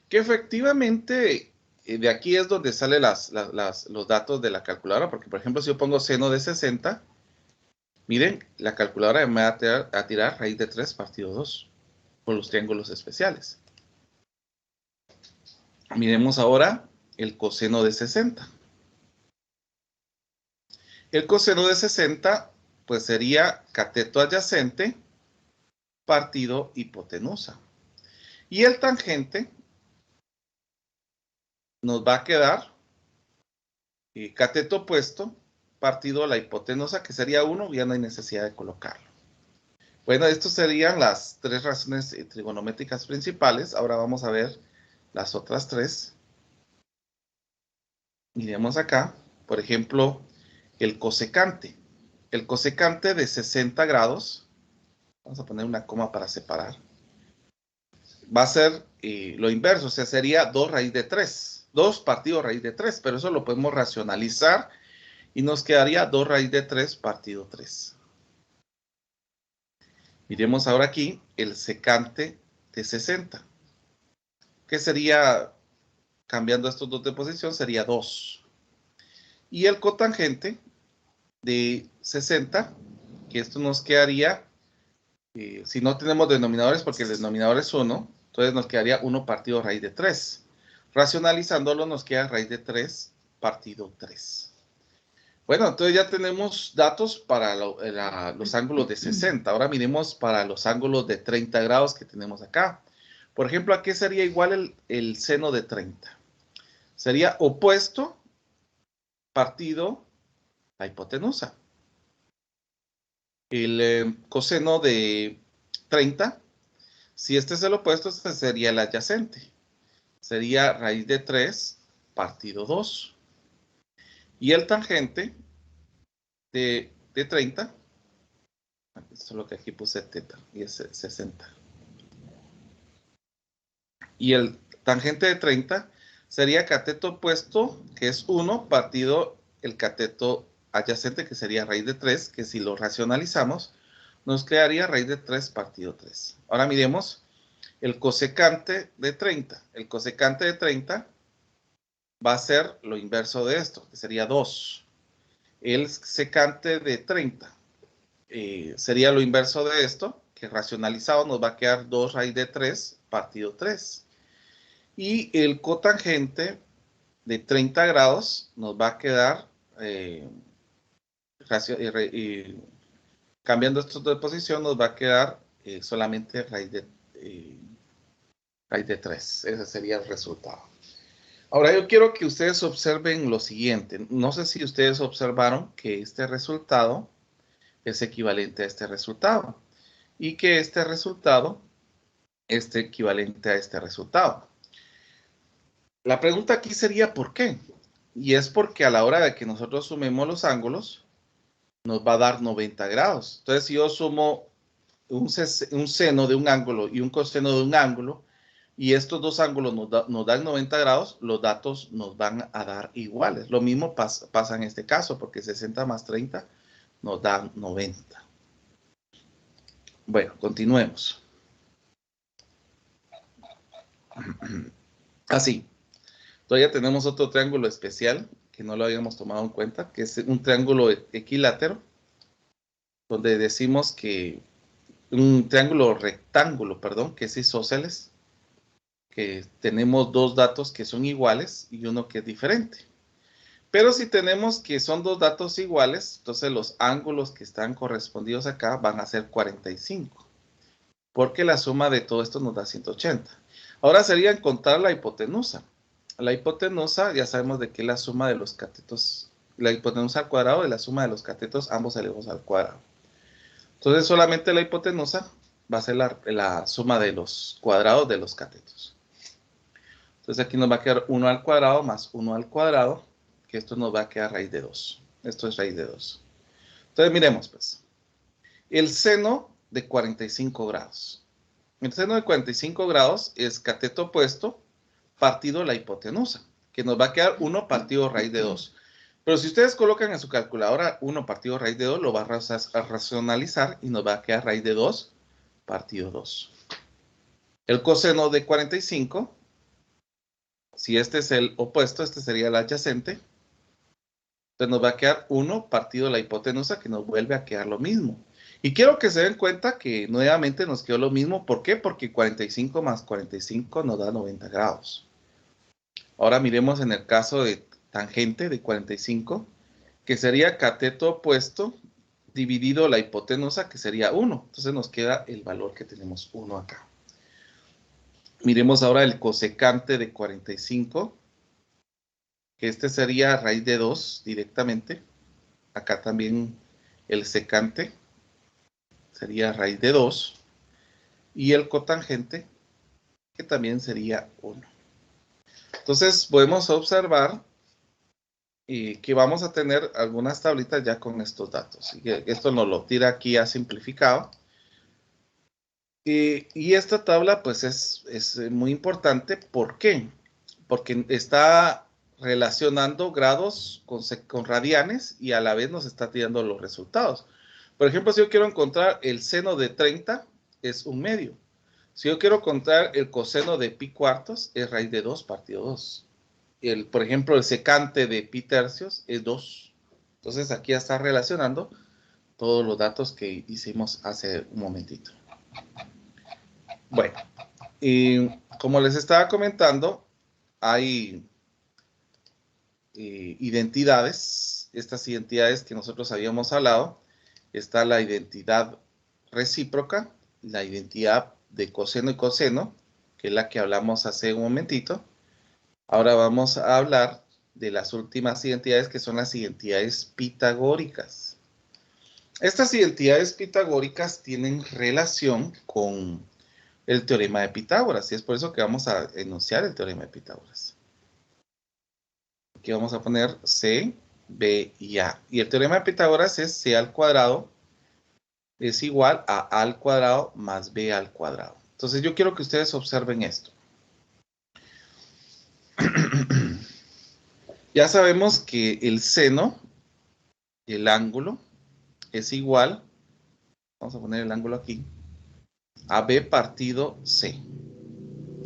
que efectivamente de aquí es donde salen los datos de la calculadora, porque por ejemplo si yo pongo seno de 60, miren, la calculadora me va a tirar raíz de 3 partido 2 por los triángulos especiales. Miremos ahora el coseno de 60. El coseno de 60, pues sería cateto adyacente partido hipotenusa. Y el tangente nos va a quedar cateto opuesto partido la hipotenusa, que sería 1, ya no hay necesidad de colocarlo. Bueno, estas serían las 3 razones trigonométricas principales. Ahora vamos a ver las otras 3. Miremos acá, por ejemplo, el cosecante. El cosecante de 60 grados, vamos a poner una coma para separar, va a ser lo inverso, o sea, sería 2 raíz de 3. 2 partido raíz de 3, pero eso lo podemos racionalizar y nos quedaría 2 raíz de 3 partido 3. Miremos ahora aquí el secante de 60. ¿Qué sería, cambiando estos dos de posición, sería 2? Y el cotangente de 60, que esto nos quedaría, si no tenemos denominadores, porque el denominador es 1, entonces nos quedaría 1 partido raíz de 3. Racionalizándolo nos queda raíz de 3 partido 3. Bueno, entonces ya tenemos datos para los ángulos de 60. Ahora miremos para los ángulos de 30 grados que tenemos acá. Por ejemplo, ¿a qué sería igual el seno de 30? Sería opuesto partido la hipotenusa. El coseno de 30, si este es el opuesto, este sería el adyacente. Sería raíz de 3 partido 2. Y el tangente de 30, esto es lo que aquí puse teta, y es 60. Y el tangente de 30 sería cateto opuesto, que es 1, partido el cateto adyacente, que sería raíz de 3, que si lo racionalizamos, nos quedaría raíz de 3 partido 3. Ahora miremos el cosecante de 30. El cosecante de 30 va a ser lo inverso de esto, que sería 2. El secante de 30 sería lo inverso de esto, que racionalizado nos va a quedar 2 raíz de 3 partido 3. Y el cotangente de 30 grados nos va a quedar, cambiando estos de posición, nos va a quedar solamente raíz de 3. Ese sería el resultado. Ahora yo quiero que ustedes observen lo siguiente. No sé si ustedes observaron que este resultado es equivalente a este resultado. Y que este resultado es equivalente a este resultado. La pregunta aquí sería ¿por qué? Y es porque a la hora de que nosotros sumemos los ángulos, nos va a dar 90 grados. Entonces, si yo sumo un seno de un ángulo y un coseno de un ángulo, y estos dos ángulos nos dan 90 grados, los datos nos van a dar iguales. Lo mismo pasa en este caso, porque 60 más 30 nos dan 90. Bueno, continuemos. Así. Todavía tenemos otro triángulo especial que no lo habíamos tomado en cuenta, que es un triángulo equilátero, donde decimos que un triángulo rectángulo, perdón, que es isósceles, que tenemos dos datos que son iguales y uno que es diferente. Pero si tenemos que son dos datos iguales, entonces los ángulos que están correspondidos acá van a ser 45, porque la suma de todo esto nos da 180. Ahora sería encontrar la hipotenusa. La hipotenusa, ya sabemos de que es la suma de los catetos, la hipotenusa al cuadrado de la suma de los catetos, ambos elevados al cuadrado. Entonces solamente la hipotenusa va a ser la suma de los cuadrados de los catetos. Entonces aquí nos va a quedar 1 al cuadrado más 1 al cuadrado, que esto nos va a quedar raíz de 2. Esto es raíz de 2. Entonces miremos pues. El seno de 45 grados. El seno de 45 grados es cateto opuesto partido la hipotenusa, que nos va a quedar 1 partido raíz de 2. Pero si ustedes colocan en su calculadora 1 partido raíz de 2, lo va a racionalizar y nos va a quedar raíz de 2 partido 2. El coseno de 45, si este es el opuesto, este sería el adyacente, entonces nos va a quedar 1 partido la hipotenusa, que nos vuelve a quedar lo mismo. Y quiero que se den cuenta que nuevamente nos quedó lo mismo. ¿Por qué? Porque 45 más 45 nos da 90 grados. Ahora miremos en el caso de tangente de 45, que sería cateto opuesto dividido la hipotenusa, que sería 1. Entonces nos queda el valor que tenemos 1 acá. Miremos ahora el cosecante de 45, que este sería raíz de 2 directamente. Acá también el secante sería raíz de 2. Y el cotangente, que también sería 1. Entonces podemos observar que vamos a tener algunas tablitas ya con estos datos. Y esto nos lo tira aquí a simplificado. Y esta tabla pues es muy importante. ¿Por qué? Porque está relacionando grados con radianes y a la vez nos está tirando los resultados. Por ejemplo, si yo quiero encontrar el seno de 30, es 1/2. Si yo quiero encontrar el coseno de pi cuartos, es raíz de 2 partido 2. Por ejemplo, el secante de pi tercios es 2. Entonces aquí ya está relacionando todos los datos que hicimos hace un momentito. Bueno, y como les estaba comentando, hay identidades. Estas identidades que nosotros habíamos hablado. Está la identidad recíproca, la identidad de coseno y coseno, que es la que hablamos hace un momentito. Ahora vamos a hablar de las últimas identidades, que son las identidades pitagóricas. Estas identidades pitagóricas tienen relación con el teorema de Pitágoras, y es por eso que vamos a enunciar el teorema de Pitágoras. Aquí vamos a poner C, B y A. Y el teorema de Pitágoras es C al cuadrado es igual a al cuadrado más B al cuadrado. Entonces yo quiero que ustedes observen esto. Ya sabemos que el seno, el ángulo, es igual, vamos a poner el ángulo aquí, a B partido C.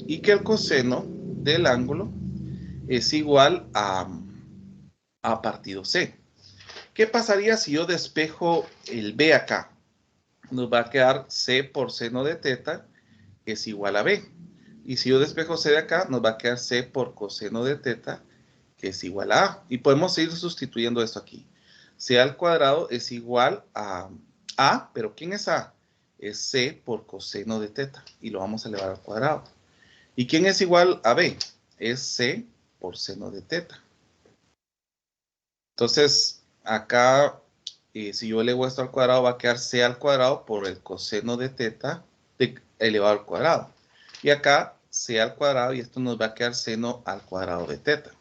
Y que el coseno del ángulo es igual a A partido C. ¿Qué pasaría si yo despejo el B acá? Nos va a quedar C por seno de teta es igual a B. Y si yo despejo C de acá, nos va a quedar C por coseno de teta, que es igual a A. Y podemos ir sustituyendo esto aquí. C al cuadrado es igual a A, pero ¿quién es A? Es C por coseno de teta. Y lo vamos a elevar al cuadrado. ¿Y quién es igual a B? Es C por seno de teta. Entonces, acá, si yo elevo esto al cuadrado, va a quedar C al cuadrado por el coseno de teta elevado al cuadrado. Y acá C al cuadrado, y esto nos va a quedar seno al cuadrado de teta.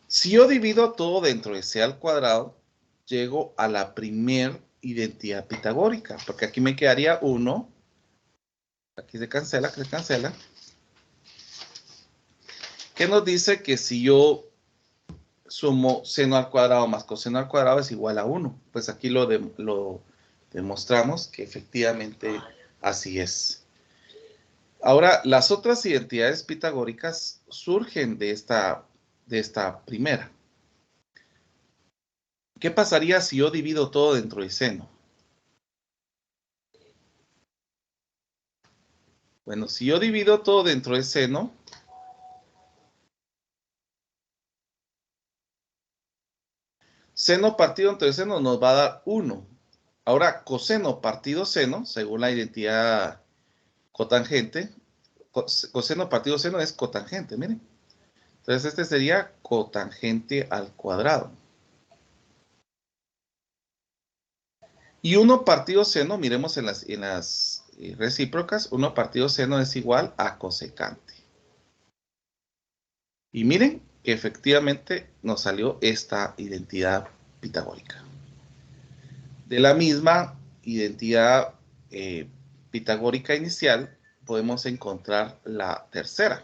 Si yo divido todo dentro de C al cuadrado, llego a la primer identidad pitagórica, porque aquí me quedaría 1. Aquí se cancela, que nos dice que si yo sumo seno al cuadrado más coseno al cuadrado es igual a 1. Pues aquí lo demostramos que efectivamente así es. Ahora, las otras identidades pitagóricas surgen de esta primera. ¿Qué pasaría si yo divido todo dentro de seno? Bueno, si yo divido todo dentro de seno, seno partido entre seno nos va a dar 1. Ahora, coseno partido seno, según la identidad cotangente, coseno partido seno es cotangente, miren. Entonces, este sería cotangente al cuadrado. Y 1 partido seno, miremos en las recíprocas, 1 partido seno es igual a cosecante. Y miren que efectivamente nos salió esta identidad pitagórica. De la misma identidad pitagórica inicial, podemos encontrar la tercera.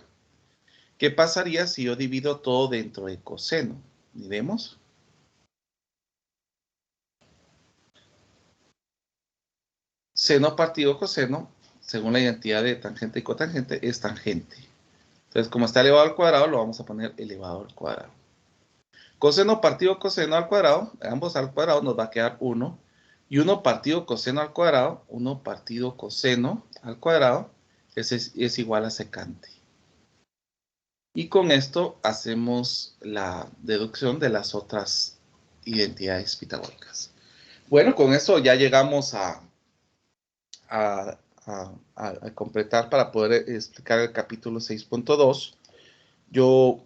¿Qué pasaría si yo divido todo dentro de coseno? Miremos. Seno partido coseno, según la identidad de tangente y cotangente, es tangente. Entonces, como está elevado al cuadrado, lo vamos a poner elevado al cuadrado. Coseno partido coseno al cuadrado, ambos al cuadrado nos va a quedar 1. Y 1 partido coseno al cuadrado, 1 partido coseno al cuadrado, es igual a secante. Y con esto hacemos la deducción de las otras identidades pitagóricas. Bueno, con eso ya llegamos a completar para poder explicar el capítulo 6.2. Yo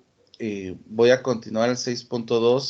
voy a continuar el 6.2